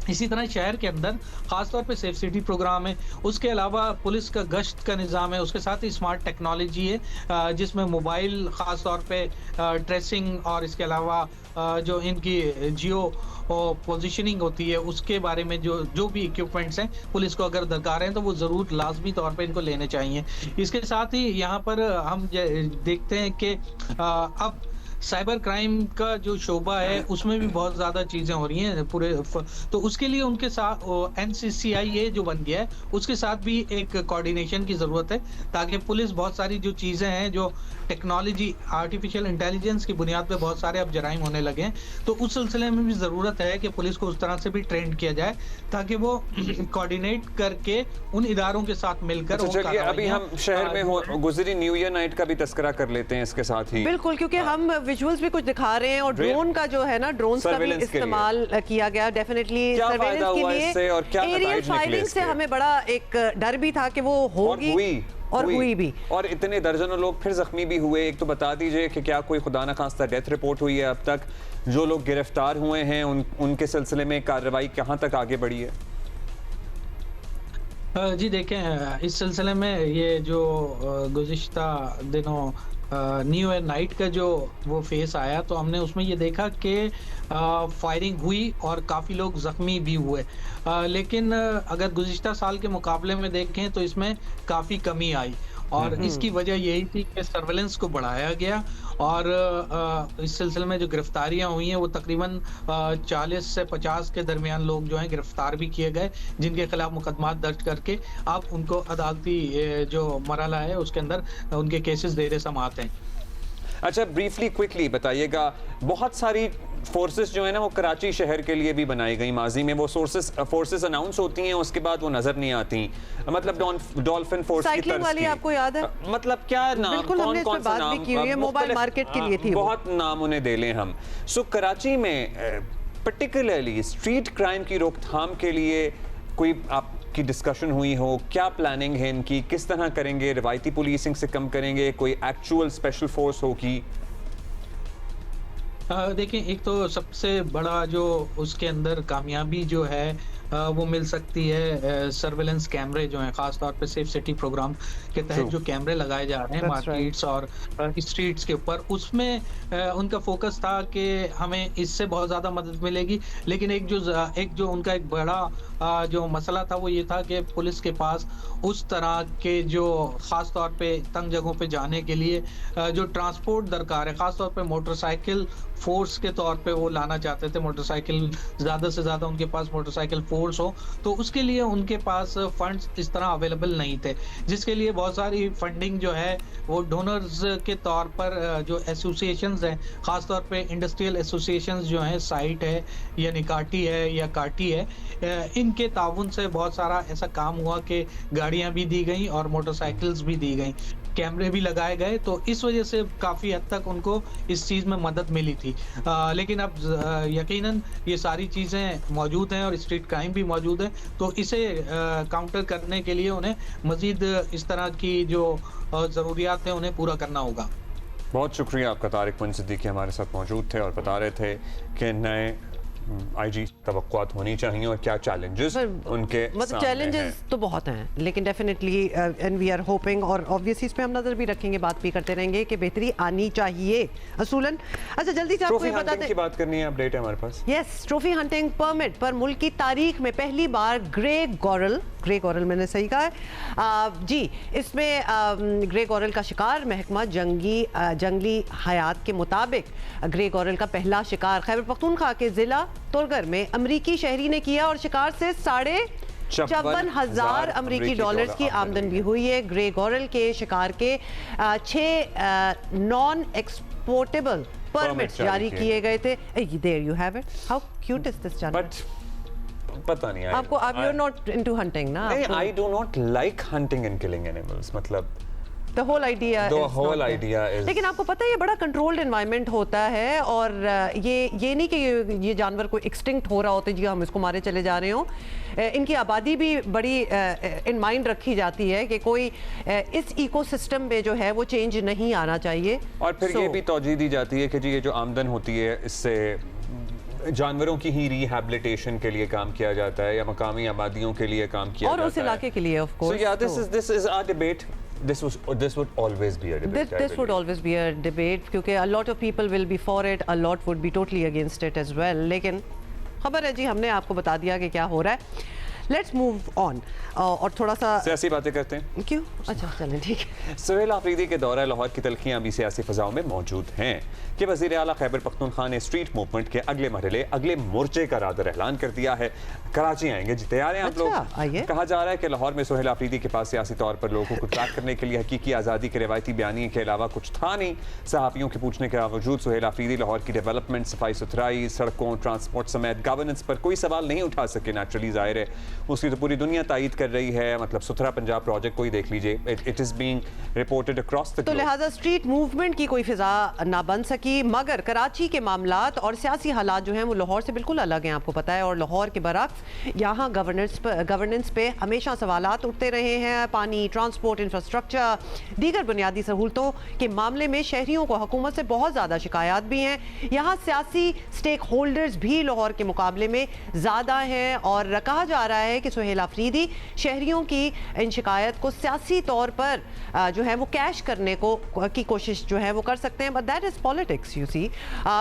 इसी तरह शहर के अंदर ख़ास तौर पे सेफ सिटी प्रोग्राम है, उसके अलावा पुलिस का गश्त का निज़ाम है, उसके साथ ही स्मार्ट टेक्नोलॉजी है, जिसमें मोबाइल ख़ास तौर पे ट्रेसिंग, और इसके अलावा जो इनकी जियो पोजीशनिंग होती है उसके बारे में जो भी इक्विपमेंट्स हैं पुलिस को अगर दरकार हैं तो वो ज़रूर लाजमी तौर पे इनको लेने चाहिए। इसके साथ ही यहाँ पर हम देखते हैं कि अब साइबर क्राइम का जो शोबा है उसमें भी बहुत ज़्यादा चीज़ें हो रही हैं पूरे, तो उसके लिए उनके साथ NCCIA जो बन गया है उसके साथ भी एक कोऑर्डिनेशन की ज़रूरत है, ताकि पुलिस बहुत सारी जो चीज़ें हैं, जो टेक्नोलॉजी, आर्टिफिशियल इंटेलिजेंस की बुनियाद पे बहुत सारे अब जराइम होने लगे हैं, तो उस सिलसिले में भी ज़रूरत है कि पुलिस को उस तरह से भी ट्रेंड किया जाए ताकि वो कोऑर्डिनेट करके उन इदारों के साथ मिलकर। चलिए अभी हम शहर में गुजरी न्यू ईयर नाइट का भी तस्करा कर लेते हैं इसके साथ ही। बिल्कुल, क्योंकि हम विजुअल्स भी कुछ दिखा रहे हैं, और ड्रोन का जो है ना, ड्रोन का भी इस्तेमाल किया गया डेफिनेटली सर्वेलेंस के लिए, और क्या एरियल फायरिंग से हमें बड़ा एक डर भी था कि वो होगी, और हुई भी, और इतने दर्जनों लोग फिर जख्मी भी हुए। एक तो बता दीजिए कि क्या कोई खुदा न खास्ता डेथ रिपोर्ट हुई है अब तक? जो लोग गिरफ्तार हुए हैं उनके सिलसिले में कार्रवाई कहाँ तक आगे बढ़ी है? जी देखें, इस सिलसिले में ये जो गुज़िश्ता दिनों न्यू ईयर नाइट का जो वो फेस आया, तो हमने उसमें ये देखा कि फायरिंग हुई और काफ़ी लोग ज़ख्मी भी हुए, लेकिन अगर गुज़िश्ता साल के मुकाबले में देखें तो इसमें काफ़ी कमी आई, और इसकी वजह यही थी कि सर्वेलेंस को बढ़ाया गया, और इस सिलसिले में जो गिरफ्तारियां हुई हैं वो तकरीबन 40 से 50 के दरमियान लोग जो हैं गिरफ्तार भी किए गए, जिनके खिलाफ मुकदमात दर्ज करके अब उनको अदालती जो मरहला है उसके अंदर उनके केसेस देर समात हैं। अच्छा, ब्रीफली क्विकली बताइएगा, बहुत सारी फोर्सेस जो है ना वो कराची शहर के लिए भी बनाई गई, माजी में वो फोर्सेस अनाउंस होती हैं, उसके बाद वो नजर नहीं आती, मतलब डॉल्फिन फोर्स की तरह वाली आपको याद है? मतलब क्या नाम, कौन सा नाम, मोबाइल मार्केट के लिए थी, बहुत नाम उन्हें दे लें हम। सो कराची में पर्टिकुलरली स्ट्रीट क्राइम की रोकथाम के लिए कोई आपकी डिस्कशन हुई हो? क्या प्लानिंग है इनकी, किस तरह करेंगे? रिवायती पुलिसिंग से कम करेंगे, कोई एक्चुअल स्पेशल फोर्स होगी? देखें, एक तो सबसे बड़ा जो उसके अंदर कामयाबी जो है वो मिल सकती है सर्वेलेंस कैमरे जो हैं, खास तौर पे सेफ सिटी प्रोग्राम के तहत जो कैमरे लगाए जा रहे हैं मार्केट्स और स्ट्रीट्स के ऊपर, उसमें उनका फोकस था कि हमें इससे बहुत ज़्यादा मदद मिलेगी। लेकिन एक जो उनका एक बड़ा जो मसला था वो ये था कि पुलिस के पास उस तरह के जो ख़ास तौर पे तंग जगहों पे जाने के लिए जो ट्रांसपोर्ट दरकार है, ख़ास तौर पे मोटरसाइकिल फोर्स के तौर पे वो लाना चाहते थे, मोटरसाइकिल ज़्यादा से ज़्यादा उनके पास मोटरसाइकिल फोर्स हो, तो उसके लिए उनके पास फंड्स इस तरह अवेलेबल नहीं थे, जिसके लिए बहुत सारी फंडिंग जो है वो डोनर्स के तौर पर जो एसोसिएशंस हैं, ख़ास तौर पे इंडस्ट्रियल एसोसिएशंस जो हैं, साइट है या निकाटी है या काटी है, इनके ताउन से बहुत सारा ऐसा काम हुआ कि गाड़ियाँ भी दी गई और मोटरसाइकिल्स भी दी गई, कैमरे भी लगाए गए, तो इस वजह से काफ़ी हद तक उनको इस चीज़ में मदद मिली थी। लेकिन अब यकीनन ये सारी चीज़ें मौजूद हैं और स्ट्रीट क्राइम भी मौजूद है, तो इसे काउंटर करने के लिए उन्हें मज़ीद इस तरह की जो ज़रूरियात हैं उन्हें पूरा करना होगा। बहुत शुक्रिया आपका। तारिक मुइन सिद्दीकी हमारे साथ मौजूद थे और बता रहे थे कि नए आईजी तवक्कुआत होनी चाहिए और क्या चैलेंजेस उनके मतलब चैलेंजेस तो बहुत हैं, लेकिन definitely and we are hoping और ऑब्वियसली इस पे हम नजर भी रखेंगे, बात भी करते रहेंगे कि बेहतरी आनी चाहिए असूलन। अच्छा, जल्दी से आपको ये बता दें की बात करनी है, अपडेट है हमारे पास। यस, ट्रॉफी हंटिंग परमिट पर मुल्क की तारीख में पहली बार ग्रे गॉरल मैंने सही कहा है जी, इसमें ग्रे गॉरल का शिकार महकमा जंगली हयात के मुताबिक ग्रे गॉरल का पहला शिकार खैबर पख्तूनख्वा के जिला तुरगर में अमरीकी शहरी ने किया और शिकार से 54,000 अमरीकी डॉलर्स की आमदन भी हुई है। ग्रे गॉरल के शिकार के 6 नॉन एक्सपोर्टेबल परमिट जारी किए गए थे। There you have it, how cute is this जानवर। पता नहीं आपको, आप you are not into hunting ना? I do not like hunting and killing animals, मतलब The whole idea is लेकिन आपको पता है ये बड़ा कंट्रोल्ड एनवायरनमेंट होता है और ये नहीं कि ये जानवर कोई एक्सटिंक्ट हो रहा होता है जी हम इसको मारे चले जा रहे हो। इनकी आबादी भी बड़ी इन माइंड रखी जाती है कि कोई इस इकोसिस्टम में जो है वो चेंज नहीं आना चाहिए। और फिर ये भी तौजीह दी जाती है कि जी ये जो आमदन होती है इससे जानवरों की ही रिहैबिलिटेशन के लिए काम किया जाता है या मकामी आबादियों के लिए काम किया जाता है और उस इलाके के लिए of course. So yeah, this is our debate. This would always be a debate. This would always be a debate क्योंकि a lot of people will be for it, a lot would be totally against it as well. लेकिन खबर है जी, हमने आपको बता दिया कि क्या हो रहा है। Let's move on और थोड़ा सा सियासी बातें करते हैं। क्यों? अच्छा चलें, ठीक है। सुहेल आफरीदी के दौरा लाहौर की तलखियां भी सियासी फ़ज़ाओं में मौजूद हैं कि वज़ीर आला खैबर पख्तूनख्वा ने स्ट्रीट मूवमेंट के अगले मरहले, अगले मोर्चे का रादर ऐलान कर दिया है। कराची आएंगे जी, तैयार हैं आप लोग? कहा जा रहा है कि लाहौर में सुहेल आफरीदी के पास सियासी तौर पर लोगों को ट्रैक करने के लिए हकीकी आज़ादी के रिवायती बयानी के अलावा कुछ था नहीं। सहाफ़ियों के पूछने के बावजूद सुहेल आफरीदी लाहौर की डेवलपमेंट, सफाई सुथराई, सड़कों, ट्रांसपोर्ट समेत गवर्नेंस पर कोई सवाल नहीं उठा सके। नेचुरली जाहिर है उसकी तो पूरी दुनिया तायद कर रही है, मतलब सुथरा पंजाब प्रोजेक्ट को ही देख लीजिए, it is being reported across the globe. तो लिहाजा स्ट्रीट मूवमेंट की कोई फिजा ना बन सकी, मगर कराची के मामलात और सियासी हालात जो हैं वो लाहौर से बिल्कुल अलग हैं, आपको पता है। और लाहौर के बरक्स यहाँ गवर्नेंस पे हमेशा सवालात उठते रहे हैं। पानी, ट्रांसपोर्ट, इंफ्रास्ट्रक्चर, दीगर बुनियादी सहूलतों के मामले में शहरियों को हुकूमत से बहुत ज़्यादा शिकायत भी हैं। यहाँ सियासी स्टेक होल्डर्स भी लाहौर के मुकाबले में ज़्यादा हैं और कहा जा रहा है कि सुहेल आफरीदी शहरियों की इन शिकायत को सियासी तौर पर जो है वो कैश करने की कोशिश जो है वो कर सकते हैं, but that is politics you see.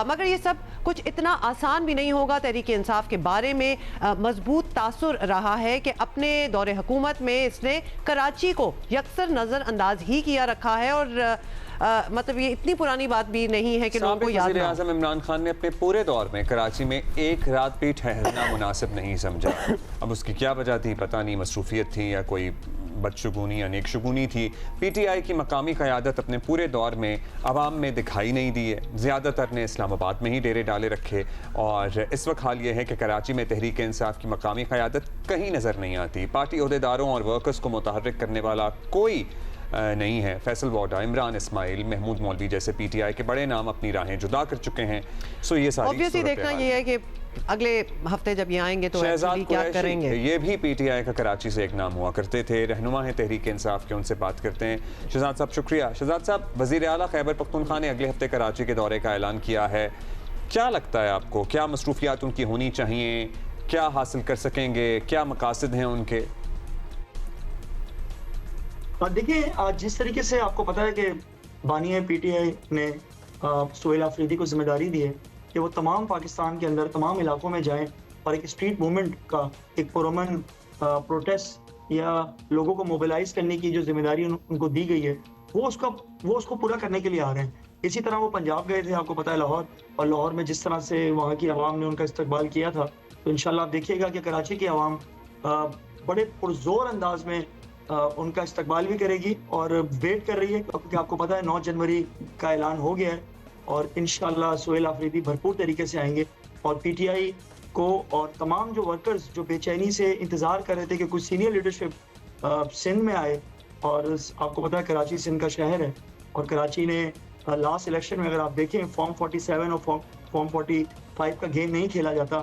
मगर ये सब कुछ इतना आसान भी नहीं होगा। तहरीक इंसाफ के बारे में मजबूत तासुर रहा है कि अपने दौरे हुकूमत में इसने कराची को यकसर नज़रअंदाज ही किया रखा है और मतलब ये इतनी पुरानी बात भी नहीं है कि लोगों को याद ना हो। आज़म इमरान खान ने अपने पूरे दौर में कराची में एक रात भी ठहरना मुनासिब नहीं समझा। अब उसकी क्या वजह थी पता नहीं, मसरूफियत थी या कोई बदशगुनी या नेकशगुनी थी। पीटीआई की मकामी क़यादत अपने पूरे दौर में आवाम में दिखाई नहीं दी है, ज़्यादातर ने इस्लामाबाद में ही डेरे डाले रखे और इस वक्त हाल ये है कि कराची में तहरीक इंसाफ की मकामी क़यादत कहीं नज़र नहीं आती। पार्टी ओहदेदारों और वर्कर्स को मुतहर्रिक करने वाला कोई नहीं है। फैसल वाडा, इमरान इस्माइल, महमूद मौलवी जैसे पीटीआई के बड़े नाम अपनी राहें जुदा कर चुके हैं। सो ये सारी ऑब्वियसली देखना ये है कि अगले हफ्ते जब ये आएंगे तो क्या करेंगे। ये भी पीटीआई का कराची से एक नाम हुआ करते थे, रहनुमा है तहरीक इंसाफ के, उनसे बात करते हैं। शहजाद साहब शुक्रिया। शहजाद साहब, वज़ीर आला खैबर पख्तूनख्वा ने अगले हफ्ते कराची के दौरे का ऐलान किया है, क्या लगता है आपको, क्या मसरूफियात उनकी होनी चाहिए, क्या हासिल कर सकेंगे, क्या मकासद हैं उनके? देखिए, जिस तरीके से आपको पता है कि बानी पीटीआई ने सुहेल आफरीदी को जिम्मेदारी दी है कि वो तमाम पाकिस्तान के अंदर तमाम इलाकों में जाएं और एक स्ट्रीट मूवमेंट का, एक पुरअमन प्रोटेस्ट या लोगों को मोबिलाइज करने की जो जिम्मेदारी उनको दी गई है, वो उसको पूरा करने के लिए आ रहे हैं। इसी तरह वो पंजाब गए थे, आपको पता है, लाहौर, और लाहौर में जिस तरह से वहाँ की आवाम ने उनका इस्तकबाल किया था, तो इंशाल्लाह आप देखिएगा कि कराची की आवाम बड़े पुरजोर अंदाज में उनका इस्तकबाल भी करेगी और वेट कर रही है, क्योंकि आपको पता है 9 जनवरी का ऐलान हो गया है और इंशाल्लाह सुहेल आफरीदी भरपूर तरीके से आएंगे और पीटीआई को और तमाम जो वर्कर्स जो बेचैनी से इंतज़ार कर रहे थे कि कुछ सीनियर लीडरशिप सिंध में आए, और आपको पता है कराची सिंध का शहर है और कराची ने लास्ट इलेक्शन में अगर आप देखें फॉर्म 47 और फॉर्म 45 का गेम नहीं खेला जाता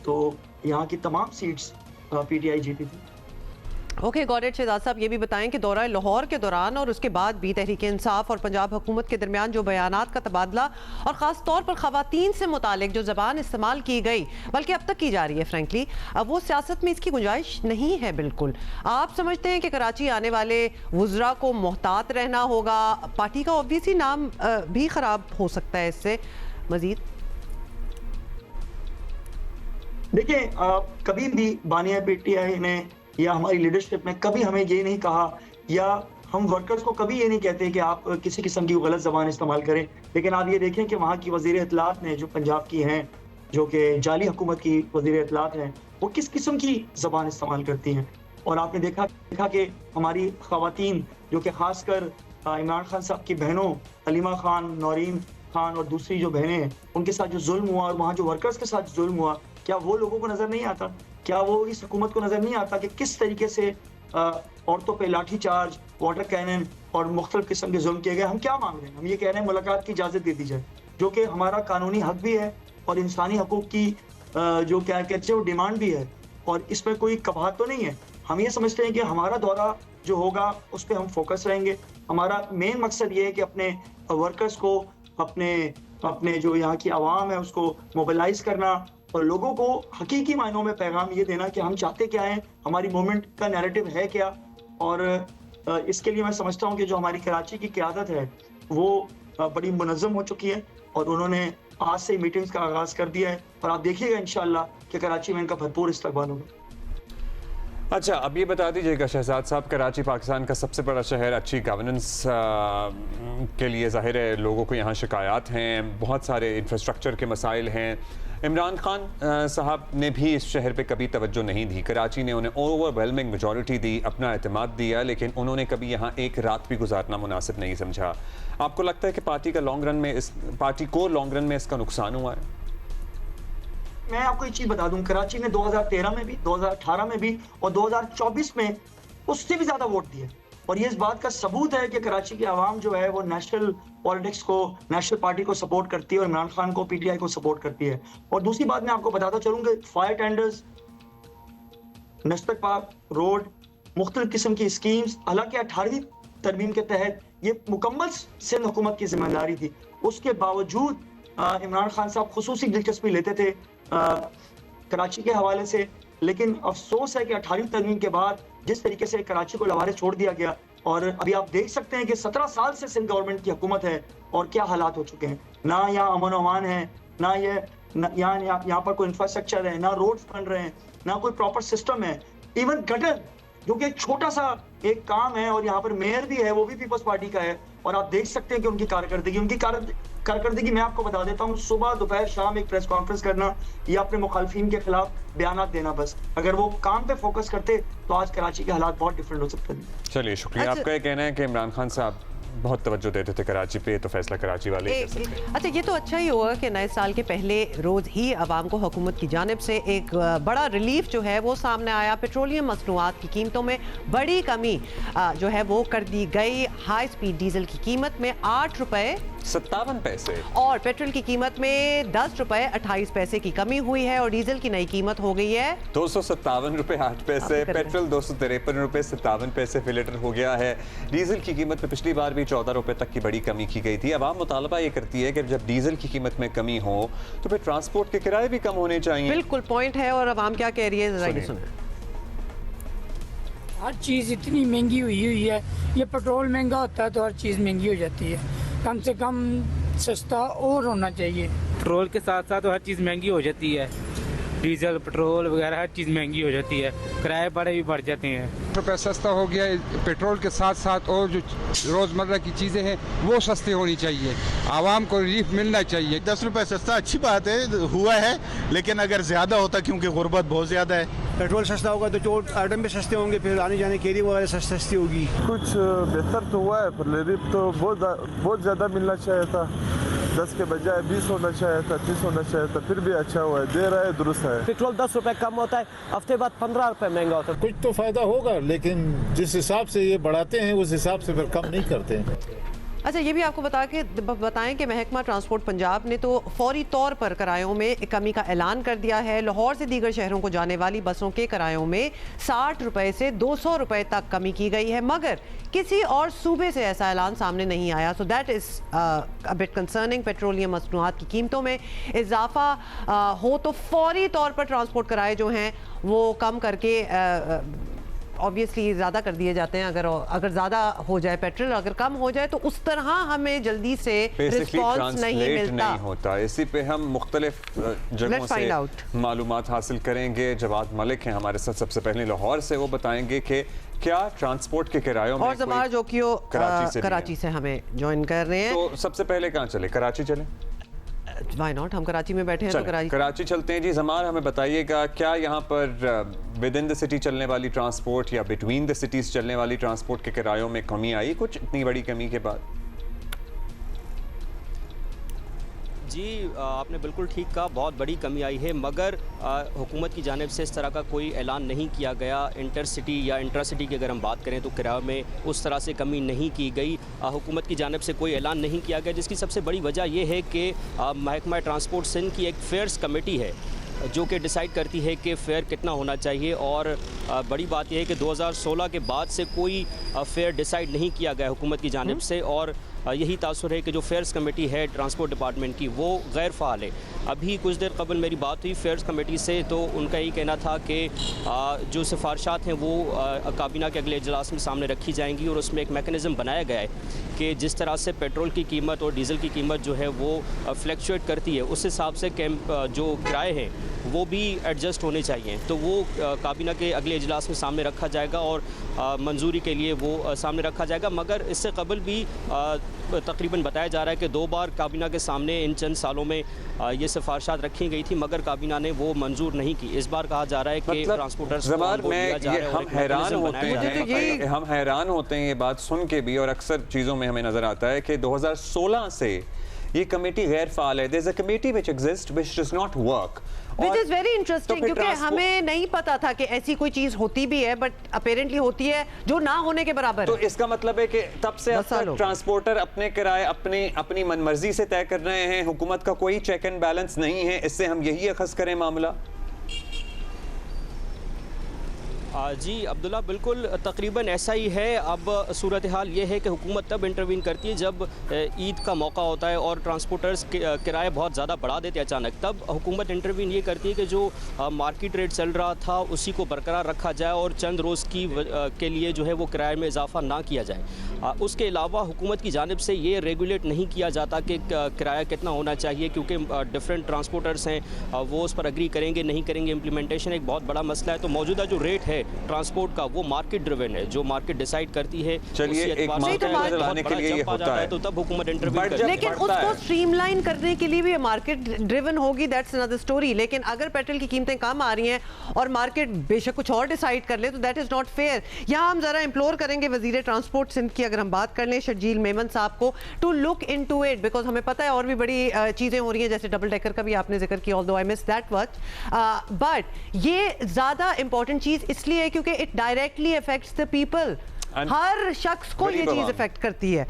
तो यहाँ की तमाम सीट्स पीटीआई जीती थी। Okay, got it. शहजाद साहब, ये भी बताएं कि दौरा लाहौर के दौरान और उसके बाद भी तहरीक इंसाफ और पंजाब हुकूमत के दरमियान जो बयानात का तबादला और ख़ास तौर पर ख़वातीन से मुतालिक जो ज़बान इस्तेमाल की गई, बल्कि अब तक की जा रही है, फ्रेंकली अब वो सियासत में इसकी गुंजाइश नहीं है बिल्कुल। आप समझते हैं कि कराची आने वाले वुज़रा को मोहतात रहना होगा? पार्टी का ऑब्वियसली नाम भी ख़राब हो सकता है इससे मज़ीद। देखिए, कभी भी बानिया पीटीआई ने या हमारी लीडरशिप ने कभी हमें ये नहीं कहा, या हम वर्कर्स को कभी ये नहीं कहते कि आप किसी किस्म की गलत ज़बान इस्तेमाल करें। लेकिन आप ये देखें कि वहाँ की वज़ीर इत्तलात ने, जो पंजाब की हैं, जो कि जाली हुकूमत की वज़ीर इत्तलात हैं, वो किस किस्म की ज़बान इस्तेमाल करती हैं। और आपने देखा कि हमारी ख़वातीन, जो कि ख़ासकर इमरान खान साहब की बहनों हलीमा खान, नौरीन खान और दूसरी जो बहनें हैं, उनके साथ जो जुल्म हुआ और वहाँ जो वर्कर्स के साथ जुल्म हुआ, क्या वो लोगों को नज़र नहीं आता? क्या वो इस हुकूमत को नज़र नहीं आता कि किस तरीके से औरतों पे लाठी चार्ज, वाटर कैनन और मुख्तलिफ किस्म के जुल्म किए गए? हम क्या मांग रहे हैं? हम ये कह रहे हैं मुलाकात की इजाज़त दे दी जाए, जो कि हमारा कानूनी हक भी है और इंसानी हकूक़ की जो क्या कहते हैं वो डिमांड भी है, और इसमें कोई कबाहत तो नहीं है। हम ये समझते हैं कि हमारा दौरा जो होगा उस पर हम फोकस रहेंगे। हमारा मेन मकसद ये है कि अपने वर्कर्स को, अपने जो यहाँ की आवाम है उसको मोबिलाइज करना और लोगों को हकीकी मायनों में पैगाम ये देना कि हम चाहते क्या हैं, हमारी मूवमेंट का नैरेटिव है क्या। और इसके लिए मैं समझता हूँ कि जो हमारी कराची की क़यादत है वो बड़ी मुनज़्ज़म हो चुकी है और उन्होंने आज से मीटिंग्स का आगाज़ कर दिया है और आप देखिएगा इंशाअल्लाह कि कराची में इनका भरपूर इस्तकबाल होगा। अच्छा, अब ये बता दीजिएगा शहजाद साहब, कराची पाकिस्तान का सबसे बड़ा शहर, अच्छी गवर्नेंस के लिए ज़ाहिर है लोगों को यहाँ शिकायत हैं, बहुत सारे इंफ्रास्ट्रक्चर के मसाइल हैं। इमरान खान साहब ने भी इस शहर पे कभी तवज्जो नहीं दी, कराची ने उन्हें ओवरवेलमिंग मेजॉरिटी दी, अपना एतमाद दिया, लेकिन उन्होंने कभी यहाँ एक रात भी गुजारना मुनासिब नहीं समझा। आपको लगता है कि पार्टी को लॉन्ग रन में इसका नुकसान हुआ है? मैं आपको एक चीज बता दूं, कराची ने 2013 में भी, 2018 में भी और 2024 में उससे भी ज्यादा वोट दिए, और ये इस बात का सबूत है कि कराची की आवाम जो है वो नेशनल पॉलिटिक्स को, नेशनल पार्टी को सपोर्ट करती है और इमरान खान को, पीटीआई को सपोर्ट करती है। और दूसरी बात मैं आपको बताता चलूँ कि फायर टेंडर्स, नस्तक पार्क रोड, मुख्तलिफ किस्म की स्कीम्स, हालांकि 18वीं तरमीम के तहत ये मुकम्मल सिंध हुकूमत की जिम्मेदारी थी, उसके बावजूद इमरान खान साहब खुसूसी दिलचस्पी लेते थे कराची के हवाले से। लेकिन अफसोस है कि 18वीं तरमीम के बाद जिस तरीके से कराची को लवारे छोड़ दिया गया, और अभी आप देख सकते हैं कि 17 साल से सिंध गवर्नमेंट की हुकूमत है और क्या हालात हो चुके हैं। ना यहाँ अमन अमान है, ना यहाँ पर कोई इंफ्रास्ट्रक्चर है, ना रोड्स बन रहे हैं, ना कोई प्रॉपर सिस्टम है। इवन गटर, जो कि एक छोटा सा एक काम है, और यहाँ पर मेयर भी है, वो भी पीपल्स पार्टी का है, और आप देख सकते हैं कि उनकी कारकर्दगी मैं आपको बता देता हूँ, सुबह दोपहर शाम एक प्रेस कॉन्फ्रेंस करना या अपने मुखालफिन के खिलाफ बयानात देना बस। अगर वो काम पे फोकस करते तो आज कराची के हालात बहुत डिफरेंट हो सकते थे। चलिए, शुक्रिया। आपका ये कहना है कि इमरान खान साहब बहुत तवज्जो देते थे कराची पे, तो फैसला कराची वाले ही कर सकते हैं। अच्छा, ये तो अच्छा ही हुआ कि नए साल के पहले रोज़ ही आवाम को हुकूमत की जानिब से एक बड़ा रिलीफ जो है वो सामने आया। पेट्रोलियम मसनूआत की कीमतों में बड़ी कमी जो है वो कर दी गई। हाई स्पीड डीजल की कीमत में 8 रुपये 57 पैसे। और पेट्रोल की कीमत में 10 रुपए 28 पैसे की कमी हुई है और डीजल की नई कीमत हो गई है 257 रुपए 8 पैसे। पेट्रोल 253 रुपए 57 पैसे फी लीटर हो गया है। डीजल की कीमत में पिछली बार भी 14 रुपए तक की बड़ी कमी की गई थी। अब आम मुतालबा ये करती है कि जब डीजल की कीमत में कमी हो तो फिर ट्रांसपोर्ट के किराए भी कम होने चाहिए। बिल्कुल पॉइंट है। और अब आम क्या कह रही है, जरा ये सुनिए। हर चीज़ इतनी महंगी हुई है, ये पेट्रोल महंगा होता है तो हर चीज़ महंगी हो जाती है। कम से कम सस्ता और होना चाहिए। पेट्रोल के साथ साथ हर चीज़ महंगी हो जाती है, डीजल पेट्रोल वगैरह हर चीज़ महंगी हो जाती है, किराए बड़े भी बढ़ जाते हैं। रुपये सस्ता हो गया है, पेट्रोल के साथ साथ और जो रोज़मर्रा की चीज़ें हैं वो सस्ती होनी चाहिए, आवाम को रिलीफ मिलना चाहिए। 10 रुपये सस्ता अच्छी बात है, हुआ है, लेकिन अगर ज़्यादा होता क्योंकि गुर्बत बहुत ज़्यादा है। पेट्रोल सस्ता होगा तो जो आइटम भी सस्ते होंगे, फिर आने जाने की वगैरह सस्ती होगी। कुछ बेहतर तो हुआ है पर रिलीफ तो बहुत ज़्यादा मिलना चाहिए था। 10 के बजाय 20 होना चाहिए था, 30 होना चाहिए था, फिर भी अच्छा हुआ है, दे रहा है, दुरुस्त है। पेट्रोल 10 रुपए कम होता है, हफ्ते बाद 15 रुपए महंगा होता है। कुछ तो फायदा होगा, लेकिन जिस हिसाब से ये बढ़ाते हैं उस हिसाब से फिर कम नहीं करते हैं। अच्छा, ये भी आपको बताएं कि महकमा ट्रांसपोर्ट पंजाब ने तो फौरी तौर पर किरायों में कमी का ऐलान कर दिया है। लाहौर से दीगर शहरों को जाने वाली बसों के किरायों में 60 रुपए से 200 रुपए तक कमी की गई है, मगर किसी और सूबे से ऐसा ऐलान सामने नहीं आया। So that is a bit concerning. Petroleum मसनूआत की कीमतों में इजाफा हो तो फौरी तौर पर ट्रांसपोर्ट किराए जो हैं वो कम करके ऑब्वियसली ज़्यादा कर दिए जाते हैं। अगर ज़्यादा हो जाए पेट्रोल, अगर कम हो जाए तो उस तरह हमें जल्दी से रिस्पॉन्स नहीं मिलता, नहीं होता। इसी पे हम मुख्तलिफ जगहों से मालूमात हासिल करेंगे। जवाद मलिक हैं हमारे साथ सबसे पहले लाहौर से, वो बताएंगे कि क्या ट्रांसपोर्ट के किरायों में। और जमार जोकियो कराची से हमें ज्वाइन कर रहे हैं। तो सबसे पहले कहाँ चले, कराची चले? व्हाई नॉट, हम कराची में बैठे हैं तो कराची चलते हैं जी। जमार हमें बताइएगा, क्या यहाँ पर विद इन द सिटी चलने वाली ट्रांसपोर्ट या बिटवीन द सिटीज चलने वाली ट्रांसपोर्ट के किरायों में कमी आई कुछ इतनी बड़ी कमी के बाद? जी आपने बिल्कुल ठीक कहा, बहुत बड़ी कमी आई है, मगर हुकूमत की जानिब से इस तरह का कोई ऐलान नहीं किया गया। इंटर सिटी या इंट्रा सिटी की अगर हम बात करें तो किराए में उस तरह से कमी नहीं की गई। हुकूमत की जानिब से कोई ऐलान नहीं किया गया, जिसकी सबसे बड़ी वजह यह है कि महकमा ट्रांसपोर्ट सिंध की एक फेयर्स कमेटी है जो कि डिसाइड करती है कि फेयर कितना होना चाहिए। और बड़ी बात यह है कि 2016 के बाद से कोई फेयर डिसाइड नहीं किया गया हुकूमत की जानिब से, और यही तासुर है कि जो फेयर्स कमेटी है ट्रांसपोर्ट डिपार्टमेंट की वो गैर फ़ाल है। अभी कुछ देर कबल मेरी बात हुई फेयर्स कमेटी से, तो उनका यही कहना था कि जो सिफारशात हैं वो काबीना के अगले इजलास में सामने रखी जाएंगी और उसमें एक मेकनिज़म बनाया गया है कि जिस तरह से पेट्रोल की कीमत और डीज़ल की कीमत जो है वो फ्लक्चुएट करती है, उस हिसाब से जो किराए हैं वो भी एडजस्ट होने चाहिए। तो वो काबीना के अगले इजलास में सामने रखा जाएगा और मंजूरी के लिए वो सामने रखा जाएगा। मगर इससे कबल भी तकरीबन बताया जा रहा है कि 2 बार काबीना के सामने इन चंद सालों में ये सिफारशात रखी गई थी, मगर काबीना ने वो मंजूर नहीं की। इस बार कहा जा रहा है कि ट्रांसपोर्टर्स हम हैरान होते हैं ये बात सुन के भी, और अक्सर चीज़ों में हमें नज़र आता है कि 2016 से ये कमेटी गैर फाल है। There's a committee which exists which does not work. Which is very interesting, क्योंकि हमें नहीं पता था कि ऐसी कोई चीज होती भी है, बट अपेरेंटली होती है जो ना होने के बराबर तो है। इसका मतलब है कि तब से अब तक ट्रांसपोर्टर अपने किराए अपनी मनमर्जी से तय कर रहे हैं, हुकूमत का कोई चेक एंड बैलेंस नहीं है। इससे हम यही अखज़ करें मामला। जी अब्दुल्ला, बिल्कुल तकरीबन ऐसा ही है। अब सूरत हाल ये है कि हुकूमत तब इंटरवीन करती है जब ईद का मौका होता है और ट्रांसपोर्टर्स किराए बहुत ज़्यादा बढ़ा देते हैं अचानक, तब हुकूमत इंटरवीन ये करती है कि जो मार्केट रेट चल रहा था उसी को बरकरार रखा जाए और चंद रोज़ के लिए जो है वो किराए में इजाफा ना किया जाए। उसके अलावा हुकूमत की जानिब से ये रेगुलेट नहीं किया जाता कि किराया कितना होना चाहिए, क्योंकि डिफरेंट ट्रांसपोर्टर्स हैं वो उस पर एग्री करेंगे नहीं करेंगे। इम्प्लीमेंटेशन एक बहुत बड़ा मसला है। तो मौजूदा जो रेट है ट्रांसपोर्ट का वो मार्केट ड्रिवन है, जो मार्केट डिसाइड करती है। चलिए एक लाने के लिए ये होता है तो तब हुकूमत इंटरवीन करती है, लेकिन उसको स्ट्रीमलाइन करने के लिए भी मार्केट ड्रिवन होगी, दैट्स अनदर स्टोरी। लेकिन अगर पेट्रोल की कीमतें कम आ रही हैं और मार्केट बेशक कुछ और डिसाइड कर ले तो दैट इज नॉट फेयर। यहाँ हम जरा इम्प्लोर करेंगे वजीर ट्रांसपोर्ट सिंध की अगर हम बात कर लें शर्जील मेमन साहब को, to look into it, because हमें पता है और भी बड़ी चीजें हो रही हैं, जैसे डबल डेकर का भी आपने जिक्र किया, although I miss that much, but ये ज्यादा इंपॉर्टेंट चीज इसलिए है क्योंकि it directly affects the people. हर शख्स को ये चीज इफेक्ट करती है।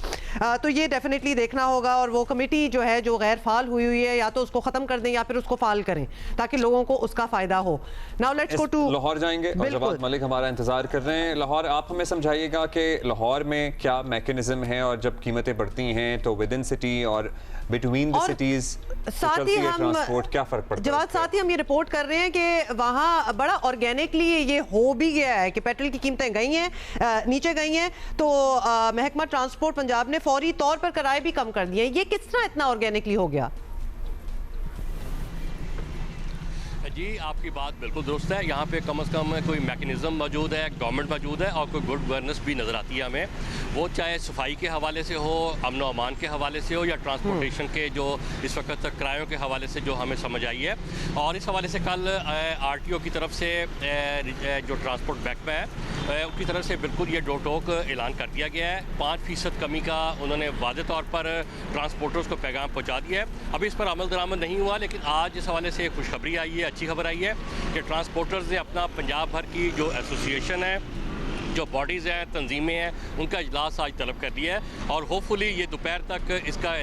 तो ये डेफिनेटली देखना होगा, और वो कमेटी जो है जो गैर फाल हुई है या तो उसको खत्म कर दें या फिर उसको फाल करें ताकि लोगों को उसका फायदा हो। Now let's go to Lahore जाएंगे और जवाद मलिक हमारा इंतजार कर रहे हैं। लाहौर, आप हमें समझाइएगा कि लाहौर में क्या मैकेनिज्म है और जब कीमतें बढ़ती हैं तो विद इन सिटी और बिटवीन द सिटीज साथ ही हम ट्रांसपोर्ट क्या फर्क पड़ता है? जवाब, साथ ही हम ये रिपोर्ट कर रहे हैं कि वहाँ बड़ा ऑर्गेनिकली ये हो भी गया है कि पेट्रोल की कीमतें गई हैं, नीचे गई हैं, तो महकमा ट्रांसपोर्ट पंजाब ने फौरी तौर पर किराए भी कम कर दिए। ये किस तरह इतना ऑर्गेनिकली हो गया? जी, आपकी बात बिल्कुल दुरुस्त है। यहाँ पे कम से कम कोई मैकेनिज़्म मौजूद है, गवर्नमेंट मौजूद है और कोई गुड गवर्नेंस भी नज़र आती है हमें। वो चाहे सफाई के हवाले से हो, अमन व अमान के हवाले से हो, या ट्रांसपोर्टेशन के जो इस वक्त किरायों के हवाले से जो हमें समझ आई है। और इस हवाले से कल RTO की तरफ से जो ट्रांसपोर्ट महकमा है उनकी तरफ से बिल्कुल ये डो टोक ऐलान कर दिया गया है। 5% कमी का उन्होंने वाज़े तौर पर ट्रांसपोर्टर्स को पैगाम पहुँचा दिया है। अभी इस पर अमल दरामद नहीं हुआ, लेकिन आज इस हवाले से खुशखबरी आई है, अच्छी खबर आई है कि ट्रांसपोर्टर्स ने अपना पंजाब भर की जो एसोसिएशन है, जो बॉडीज़ हैं, तंजीमें हैं, उनका इजलास आज तलब कर दिया है और होपफुली ये दोपहर तक इसका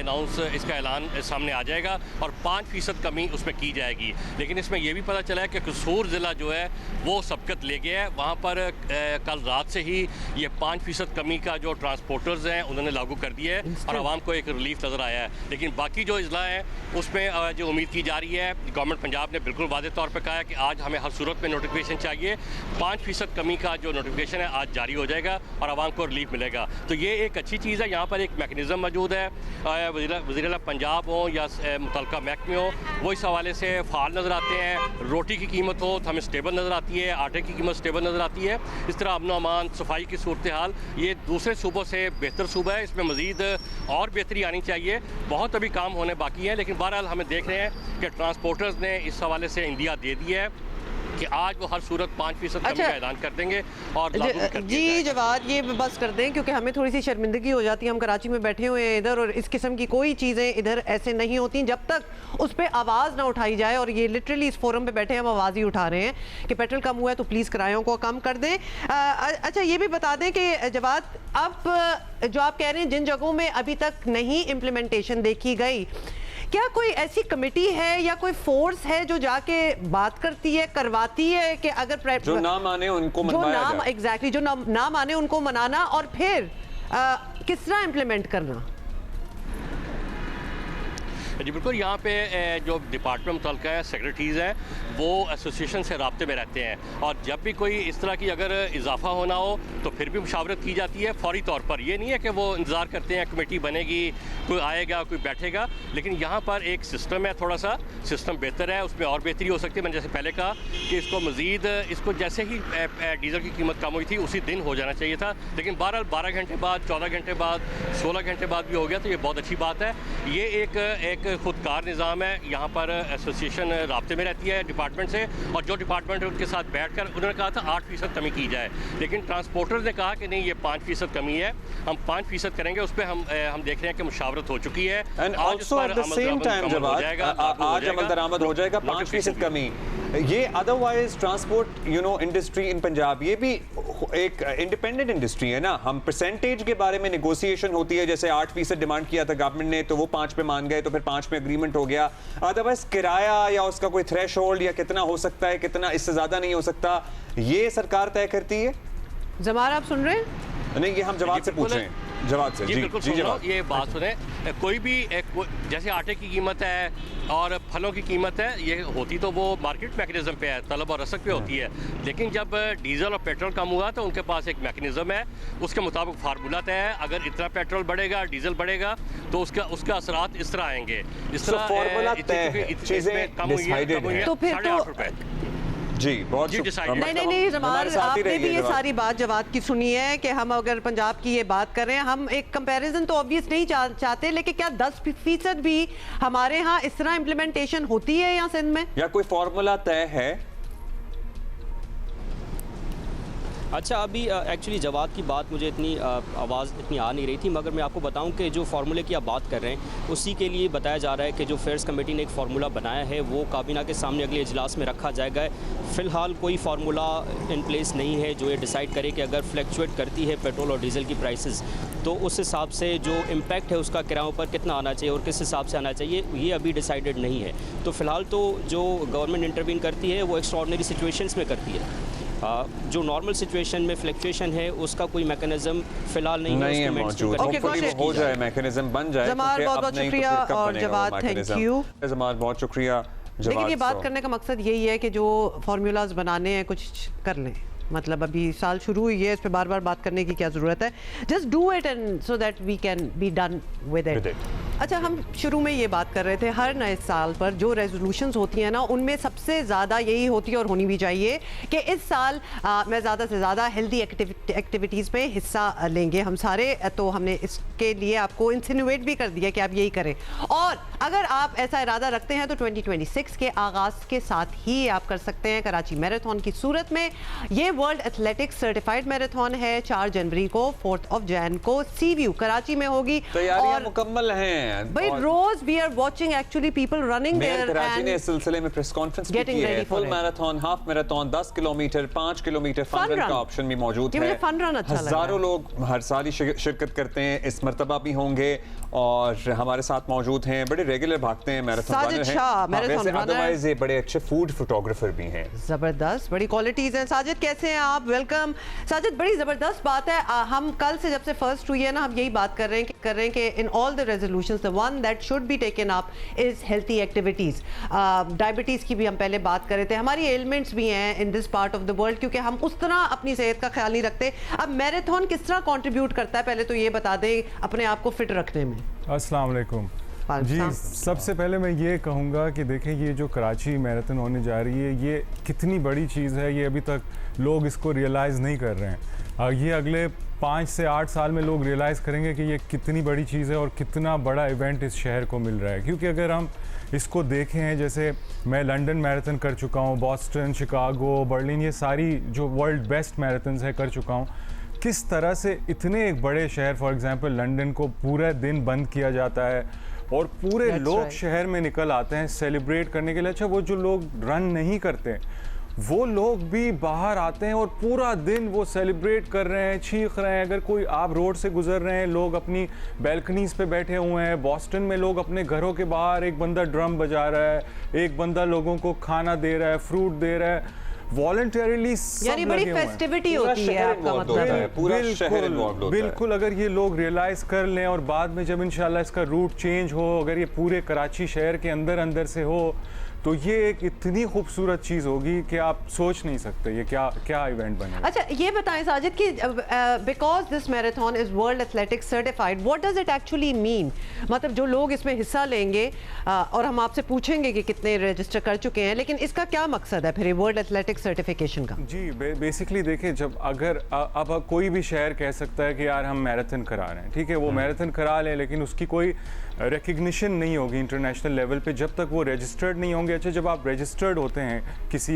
ऐलान सामने आ जाएगा और 5% कमी उसमें की जाएगी। लेकिन इसमें यह भी पता चला है कि कसूर ज़िला जो है वो सबकत ले गया है। वहाँ पर कल रात से ही ये 5% कमी का जो ट्रांसपोर्टर्स हैं उन्होंने लागू कर दिया है और आवाम को एक रिलीफ नज़र आया है। लेकिन बाकी जो अजला हैं उसमें जो उम्मीद की जा रही है, गवर्नमेंट पंजाब ने बिल्कुल वाज़े तौर पर कहा है कि आज हमें हर सूरत में नोटिफिकेशन चाहिए। 5% कमी का जो नोटिफिकेशन है आज जारी हो जाएगा और आवाम को रिलीफ मिलेगा। तो ये एक अच्छी चीज़ है। यहाँ पर एक मैकेनिज़्म मौजूद है, वज़ीर-ए-आला पंजाब हो या मुतल्लिका महकमे हो, वो इस हवाले से फ़ाल नज़र आते हैं। रोटी की कीमत हो तो हमें स्टेबल नज़र आती है, आटे की कीमत स्टेबल नज़र आती है। इस तरह अमन अमान, सफाई की सूरत हाल ये दूसरे सूबों से बेहतर सूबा है। इसमें मज़ीद और बेहतरी आनी चाहिए। बहुत अभी काम होने बाकी है, लेकिन बहरहाल हमें देख रहे हैं कि ट्रांसपोर्टर्स ने इस हवाले से इंडिया दे दिया है कि आज वो हर सूरत 5% कमी का ऐलान कर देंगे और जी जवाद, ये बस कर दें क्योंकि हमें थोड़ी सी शर्मिंदगी हो जाती है। हम कराची में बैठे हुए हैं इधर, और इस किस्म की कोई चीज़ें इधर ऐसे नहीं होती जब तक उस पर आवाज़ ना उठाई जाए। और ये लिटरली इस फोरम पे बैठे हम आवाज़ ही उठा रहे हैं कि पेट्रोल कम हुआ है तो प्लीज़ किरायों को कम कर दें। अच्छा, ये भी बता दें कि जवाद, अब जो आप कह रहे हैं जिन जगहों में अभी तक नहीं इम्प्लीमेंटेशन देखी गई, क्या कोई ऐसी कमेटी है या कोई फोर्स है जो जाके बात करती है, करवाती है कि अगर जो ना माने उनको मनवाया जाए? एग्जैक्टली, जो ना माने उनको मनाना और फिर किस तरह इम्प्लीमेंट करना? जी बिल्कुल, यहाँ पे जो डिपार्टमेंट मुतल्लिका है, सेक्रेटरीज़ हैं, वो एसोसिएशन से राब्ते में रहते हैं और जब भी कोई इस तरह की अगर इजाफा होना हो तो फिर भी मुशावरत की जाती है फौरी तौर पर। ये नहीं है कि वो इंतज़ार करते हैं कमेटी बनेगी, कोई आएगा, कोई बैठेगा। लेकिन यहाँ पर एक सिस्टम है, थोड़ा सा सिस्टम बेहतर है, उसमें और बेहतरी हो सकती है। मैंने जैसे पहले कहा कि इसको मज़ीद, इसको जैसे ही डीजल की कीमत कम हुई थी उसी दिन हो जाना चाहिए था, लेकिन 12 घंटे बाद, 14 घंटे बाद, 16 घंटे बाद भी हो गया, तो ये बहुत अच्छी बात है। ये एक खुदकार निज़ाम है। यहाँ पर एसोसिएशन राब्ते में रहती है डिपार्टमेंट से और जो डिपार्टमेंट है उनके साथ बैठकर उन्होंने कहा था 8% कमी की जाए, लेकिन ट्रांसपोर्टर्स ने कहा कि नहीं, ये 5% कमी है, हम 5% करेंगे। उस पर हम देख रहे हैं कि मुशावरत हो चुकी है। आज अमल दरामद हो जाएगा 5% कमी। ये otherwise transport industry in Punjab ये भी एक इंडिपेंडेंट इंडस्ट्री है ना। हम परसेंटेज के बारे में नेगोशिएशन होती है, जैसे 8% डिमांड किया था गवर्नमेंट ने तो वो 5 पे मान गए, तो फिर 5 में एग्रीमेंट हो गया। अदरवाइज किराया या उसका कोई थ्रेशोल्ड या कितना हो सकता है, कितना इससे ज्यादा नहीं हो सकता, ये सरकार तय करती है। जमार, आप सुन रहे हैं? नहीं, ये हम जवाब से पूछ रहे हैं। जवाब से जी बिल्कुल सुन लो, ये बात सुने। कोई भी जैसे आटे की कीमत है और फलों की कीमत है, ये होती तो वो मार्केट मैकेनिज्म पे है, तलब और रसक पे होती है। लेकिन जब डीजल और पेट्रोल कम हुआ तो उनके पास एक मैकेनिज्म है, उसके मुताबिक फार्मूला तय है। अगर इतना पेट्रोल बढ़ेगा, डीजल बढ़ेगा, तो उसका असरात इस तरह आएंगे। इस तरह फार्मूला तय है, चीजें डिसाइडेड है, तो फिर तो जी बहुत नहीं जमाल, आपने भी ये सारी बात जवाद की सुनी है कि हम अगर पंजाब की ये बात करें, हम एक कंपैरिजन तो ऑब्वियस नहीं चाहते, लेकिन क्या 10% भी हमारे यहाँ इस तरह इम्प्लीमेंटेशन होती है यहाँ सिंध में, या कोई फॉर्मूला तय है? अच्छा, अभी एक्चुअली जवाद की बात मुझे इतनी आवाज़ इतनी आ नहीं रही थी, मगर मैं आपको बताऊं कि जो फार्मूले की आप बात कर रहे हैं उसी के लिए बताया जा रहा है कि जो फेयर्स कमेटी ने एक फार्मूला बनाया है वो काबीना के सामने अगले इजलास में रखा जाएगा। फ़िलहाल कोई फार्मूला इन प्लेस नहीं है जो ये डिसाइड करे कि अगर फ्लक्चुएट करती है पेट्रोल और डीजल की प्राइसेस तो उस हिसाब से जो इम्पैक्ट है उसका किरायों पर कितना आना चाहिए और किस हिसाब से आना चाहिए, ये अभी डिसाइडेड नहीं है। तो फ़िलहाल तो जो गवर्नमेंट इंटरवीन करती है वो एक्स्ट्राऑर्डिनरी सिचुएशंस में करती है। जो नॉर्मल सिचुएशन में फ्लक्चुएशन है उसका कोई मैकेनिज्म फिलहाल नहीं है मौजूद। हो जाए, मैकेनिज्म बन जाए। जमाल बहुत शुक्रिया और जवाद थैंक यू। जमाल बहुत शुक्रिया। लेकिन ये बात करने का मकसद यही है कि जो फार्मूलाज बनाने हैं कुछ कर लें, मतलब अभी साल शुरू हुई है, इस पे बार बार बात करने की क्या ज़रूरत है। Just do it and so that we can be done with it. अच्छा, हम शुरू में ये बात कर रहे थे हर नए साल पर जो रेजोल्यूशंस होती हैं ना उनमें सबसे ज़्यादा यही होती है और होनी भी चाहिए कि इस साल मैं ज़्यादा से ज़्यादा हेल्दी एक्टिविटीज़ में हिस्सा लेंगे हम सारे। तो हमने इसके लिए आपको इंसिनुएट भी कर दिया कि आप यही करें, और अगर आप ऐसा इरादा रखते हैं तो 2026 के आगाज़ के साथ ही आप कर सकते हैं। कराची मैराथन की सूरत में ये वर्ल्ड एथलेटिक्स सर्टिफाइड मैराथन है। 4 जनवरी को 4 जनवरी को सी व्यू कराची में होगी। तैयारियां मुकम्मल हैं भाई, रोज we are watching actually people running there Karachi ने इस सिलसिले में प्रेस कॉन्फ्रेंस की है। Full marathon, half marathon, 10 kilometre, 5 kilometre fun run का ऑप्शन भी मौजूद है। फन रन अच्छा हजारों लोग हर साल ही शिरकत करते हैं, इस मर्तबा भी होंगे और हमारे साथ मौजूद हैं, बड़े रेगुलर भागते हैं मैराथन रनर हैं। अदरवाइज ये बड़े अच्छे फूड फोटोग्राफर भी हैं। जबरदस्त, बड़ी क्वालिटीज हैं। साजिद कैसे हैं आप? वेलकम साजिद। बड़ी जबरदस्त बात है, हम कल से जब से फर्स्ट हुई है ना हम यही बात कर रहे हैं कि in all the resolutions the one that should be taken up is healthy activities. Diabetes की भी हम पहले बात कर रहे थे, हमारी एलिमेंट्स भी हैं in this part of the world क्योंकि हम उस तरह अपनी सेहत का ख्याल नहीं रखते। अब मैराथन किस तरह कंट्रीब्यूट करता है, पहले तो ये बता दें अपने आप को फिट रखने में। अस्सलाम वालेकुम जी। सबसे पहले मैं ये कहूँगा कि देखें ये जो कराची मैराथन होने जा रही है ये कितनी बड़ी चीज़ है, ये अभी तक लोग इसको रियलाइज़ नहीं कर रहे हैं। ये अगले 5 से 8 साल में लोग रियलाइज़ करेंगे कि ये कितनी बड़ी चीज़ है और कितना बड़ा इवेंट इस शहर को मिल रहा है। क्योंकि अगर हम इसको देखें हैं, जैसे मैं लंदन मैराथन कर चुका हूँ, बॉस्टन, शिकागो, बर्लिन, ये सारी जो वर्ल्ड बेस्ट मैराथन्स है कर चुका हूँ। किस तरह से इतने एक बड़े शहर फॉर एग्जांपल लंदन को पूरा दिन बंद किया जाता है और पूरे लोग शहर में निकल आते हैं सेलिब्रेट करने के लिए। अच्छा, वो जो लोग रन नहीं करते वो लोग भी बाहर आते हैं और पूरा दिन वो सेलिब्रेट कर रहे हैं, चीख रहे हैं। अगर कोई आप रोड से गुजर रहे हैं, लोग अपनी बैल्कनीज पे बैठे हुए हैं। बॉस्टन में लोग अपने घरों के बाहर, एक बंदा ड्रम बजा रहा है, एक बंदा लोगों को खाना दे रहा है, फ्रूट दे रहा है, वॉलंटियरली। यानी बड़ी फेस्टिविटी होती है आपका मतलब। बिल्कुल, अगर ये लोग रियलाइज कर लें और बाद में जब इंशाल्लाह इसका रूट चेंज हो, अगर ये पूरे कराची शहर के अंदर से हो तो ये एक इतनी खूबसूरत चीज़ होगी कि आप सोच नहीं सकते ये क्या इवेंट बनेगा। अच्छा, ये बताएं साजिद कि because this marathon is world athletics certified, what does it actually mean? मतलब जो लोग इसमें हिस्सा लेंगे और हम आपसे पूछेंगे कि कितने रजिस्टर कर चुके हैं, लेकिन इसका क्या मकसद है फिर वर्ल्ड एथलेटिक्स सर्टिफिकेशन का? जी, बेसिकली देखिए, जब अगर अब कोई भी शहर कह सकता है कि यार हम मैराथन करा रहे हैं, ठीक है, वो मैराथन करा लें, लेकिन उसकी कोई रिकग्निशन नहीं होगी इंटरनेशनल लेवल पे जब तक वो रजिस्टर्ड नहीं होंगे। अच्छा, जब आप रजिस्टर्ड होते हैं किसी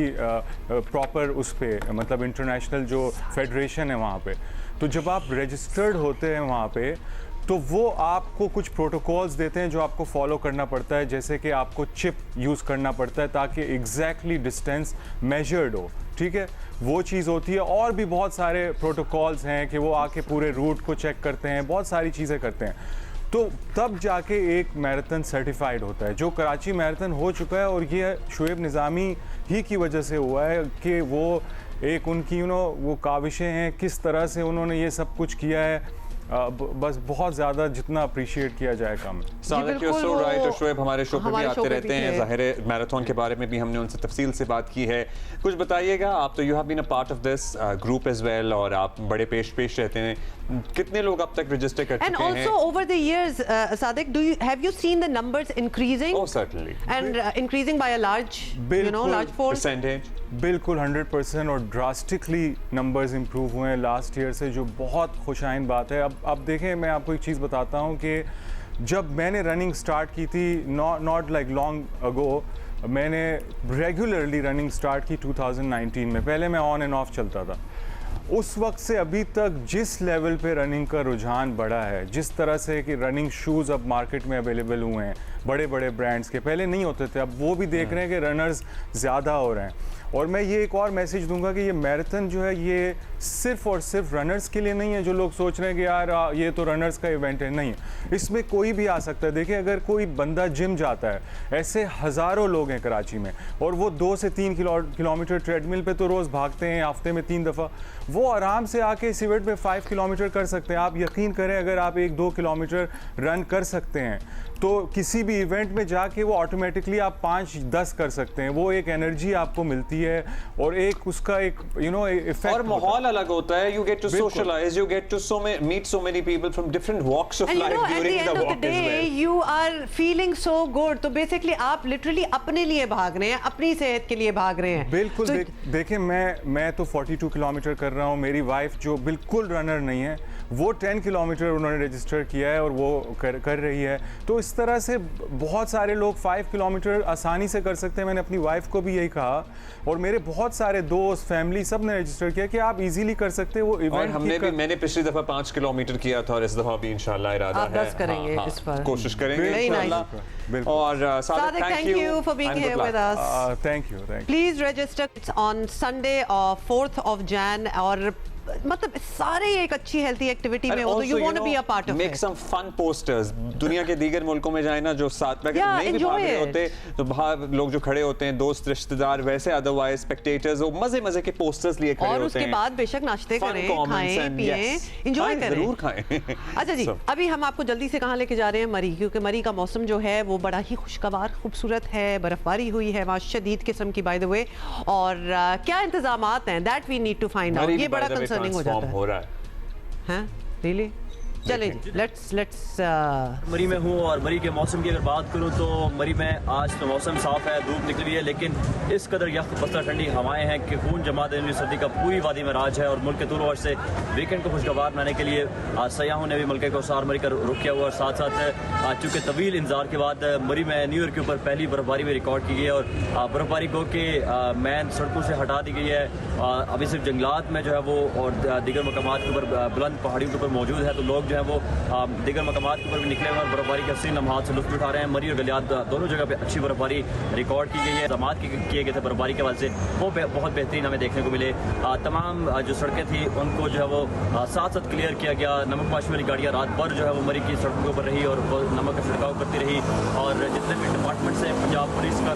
प्रॉपर उस पे, मतलब इंटरनेशनल जो फेडरेशन है वहाँ पे, तो जब आप रजिस्टर्ड होते हैं वहाँ पे तो वो आपको कुछ प्रोटोकॉल्स देते हैं जो आपको फॉलो करना पड़ता है। जैसे कि आपको चिप यूज़ करना पड़ता है ताकि एग्जैक्टली डिस्टेंस मेजर्ड हो, ठीक है, वो चीज़ होती है। और भी बहुत सारे प्रोटोकॉल्स हैं कि वो आके पूरे रूट को चेक करते हैं, बहुत सारी चीज़ें करते हैं, तो तब जाके एक मैराथन सर्टिफाइड होता है। जो कराची मैराथन हो चुका है और ये शुएब निज़ामी ही की वजह से हुआ है कि वो एक उनकी वो काविशें हैं, किस तरह से उन्होंने ये सब कुछ किया है, बस बहुत ज़्यादा जितना अप्रिशिएट किया जाए कम। शोएब हमारे शो पे भी आते रहते हैं, ज़ाहिर है मैराथन के बारे में भी हमने उनसे तफसील से बात की है। कुछ बताइएगा, आप तो you have been a part of this group as well और आप बड़े पेश रहते हैं, कितने लोग अब तक रजिस्टर कर चुके हैं? And also over the years, Sadiq, have you seen the numbers increasing? Oh, certainly. And increasing by a large, large percentage. बिल्कुल 100% और ड्रास्टिकली नंबर्स इंप्रूव हुए हैं लास्ट ईयर से, जो बहुत खुशाइन बात है। अब देखें, मैं आपको एक चीज़ बताता हूँ कि जब मैंने रनिंग स्टार्ट की थी, नॉट लाइक लॉन्ग अगो, मैंने रेगुलरली रनिंग स्टार्ट की 2019 में। पहले मैं ऑन एंड ऑफ चलता था। उस वक्त से अभी तक जिस लेवल पे रनिंग का रुझान बढ़ा है, जिस तरह से कि रनिंग शूज़ अब मार्केट में अवेलेबल हुए हैं बड़े बड़े ब्रांड्स के, पहले नहीं होते थे, अब वो भी देख रहे हैं कि रनर्स ज़्यादा हो रहे हैं। और मैं ये एक और मैसेज दूंगा कि ये मैराथन जो है ये सिर्फ और सिर्फ रनर्स के लिए नहीं है। जो लोग सोच रहे हैं कि यार ये तो रनर्स का इवेंट है, नहीं, इसमें कोई भी आ सकता है। देखिए, अगर कोई बंदा जिम जाता है, ऐसे हज़ारों लोग हैं कराची में, और वो 2 से 3 किलोमीटर ट्रेडमिल पे तो रोज़ भागते हैं, हफ्ते में 3 दफ़ा, वो आराम से आके इस इवेंट में 5 किलोमीटर कर सकते हैं। आप यकीन करें, अगर आप 1-2 किलोमीटर रन कर सकते हैं तो किसी भी इवेंट में जाके वो ऑटोमेटिकली आप 5-10 कर सकते हैं। वो एक एनर्जी आपको मिलती है और एक उसका एक इफेक्ट, और माहौल अलग होता है। You get to socialize, you get to meet so many people from different walks of life during the walk as well. You are feeling so good. तो बेसिकली आप लिटरली अपने लिए भाग रहे हैं, अपनी सेहत के लिए भाग रहे हैं। बिल्कुल। देखिए, मैं तो 42 किलोमीटर कर रहा हूँ। मेरी वाइफ जो बिल्कुल रनर नहीं है, वो 10 किलोमीटर उन्होंने रजिस्टर किया है और वो कर रही है। तो इस तरह से बहुत सारे लोग 5 किलोमीटर आसानी से कर सकते हैं। मैंने अपनी वाइफ को भी यही कहा, और मेरे बहुत सारे दोस्त, फैमिली, सब ने रजिस्टर किया कि आप इजीली कर सकते हैं वो इवेंट। और मैंने पिछली दफा 5 किलोमीटर किया था, और इस दफा भी इंशाल्लाह इरादा है 10 करेंगे। इस पर कोशिश करेंगे इंशाल्लाह। और Sadiq, thank you for being here with us. Thank you. Please register. It's on Sunday, 4th of Jan, और मतलब सारे एक अच्छी हेल्थी एक्टिविटी में हो तो you want to be a part of it. Make some fun posters. दुनिया के दीगर मुल्कों में जाए ना, जो साथ में नहीं भी भाग रहे होते, तो बाहर लोग जो खड़े होते हैं, दोस्त रिश्तेदार, वैसे अदरवाइज स्पेक्टेटर्स, वो मजे के पोस्टर्स लिए खड़े होते हैं। और उसके बाद बेशक नाश्ते करें, खाएं, पिएं, एंजॉय करें, जरूर खाएं। अच्छा जी, अभी हम आपको जल्दी से कहाँ लेके जा रहे हैं? मरी, क्योंकि मरी का मौसम जो है वो बड़ा ही खुशगवार, खूबसूरत है। बर्फबारी हुई है वहाँ शदीद किस्म की, बाय द वे। और क्या इंतजामात हैं, that we need to find out. ये बड़ा कंसर्निंग हो जाता है। हाँ, रियली? चले लेट्स मरी में हूँ, और मरी के मौसम की अगर बात करूँ तो मरी में आज तो मौसम साफ है, धूप निकली है, लेकिन इस कदर यख बस्तर ठंडी हवाएं हैं कि खून जमा देने वाली सर्दी का पूरी वादी में राज है। और मुल्क के तूल से वीकेंड को खुशगवार बनाने के लिए आज सयाहों ने भी मुल्क को सार मरी का रुख किया हुआ। और साथ साथ चूँकि तवील इंतजार के बाद मरी में न्यू ईयर के ऊपर पहली बर्फबारी में रिकॉर्ड की गई है, और बर्फबारी को के मैन सड़कों से हटा दी गई है। अभी सिर्फ जंगलात में जो है वो और दीगर मकामात के ऊपर, बुलंद पहाड़ियों के ऊपर मौजूद है, तो लोग जो है वो दीगर मकामात के ऊपर भी निकले हुए और बर्फबारी के हसीन लम्हात से लुत्फ उठा रहे हैं। मरी और गलियात दोनों जगह पे अच्छी बर्फबारी रिकॉर्ड की गई है। जमात किए गए थे बर्फबारी के हवाले से, वो बहुत बेहतरीन हमें देखने को मिले। तमाम जो सड़कें थी उनको जो है वो साथ साथ क्लियर किया गया। नमक पाशी वाली गाड़ियाँ रात भर जो है वो मरी की सड़कों के ऊपर रही और नमक का छिड़काव करती रही। और जितने भी डिपार्टमेंट से, पंजाब पुलिस का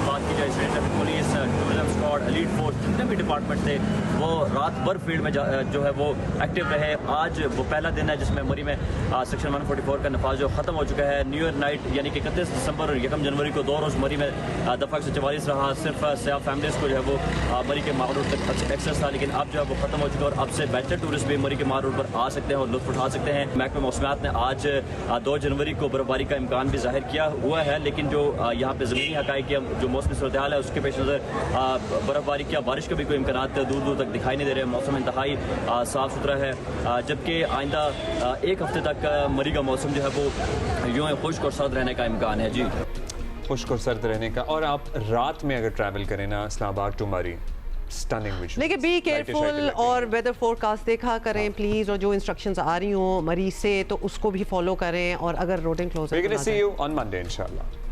बात की जाए, state traffic police, tourism squad, elite force, जितने भी डिपार्टमेंट थे वो रात भर फील्ड में जो है वो एक्टिव रहे। आज वो पहला दिन है जिसमें मरी में सेक्शन 144 का नफाज जो खत्म हो चुका है। न्यू ईयर नाइट यानी कि 31 दिसंबर और 1 जनवरी को 2 रोज़ मरी में दफा 144 रहा। सिर्फ सयाह फैमिलीज़ को जो है वो मरी के माल रोड तक एक्सेस था, लेकिन अब जो है वो खत्म हो चुका है। और अब से बैचलर टूरिस्ट भी मरी के माल रोड पर आ सकते हैं और लुत्फ उठा सकते हैं। महकमा मौसमियात ने आज 2 जनवरी को बर्फबारी का इम्कान भी जाहिर किया हुआ है, लेकिन जो यहाँ पे ज़मीनी हक़ाइक़ की जो मौसमी सूरत हाल है उसके पेश नज़र बर्फबारी की बारिश के भी कोई इम्कान दूर दूर तक दिखाई नहीं दे रहे। मौसम इंतहाई साफ़ सुथरा है, जबकि आइंदा एक हफ्ते तक मरी का मौसम जो है वो यूँ खुश्क और सर्द रहने का इम्कान है। जी, खुश्क और सर्द रहने का। और आप रात में अगर ट्रैवल करें ना इस्लामाबाद टू मरी, स्टनिंग विजुअल्स। देखिए, बी केयरफुल और वेदर फोरकास्ट देखा करें प्लीज, और जो इंस्ट्रक्शंस आ रही हो मरी से तो उसको भी फॉलो करें। और अगर रोडें close we can see you on Monday इंशाल्लाह।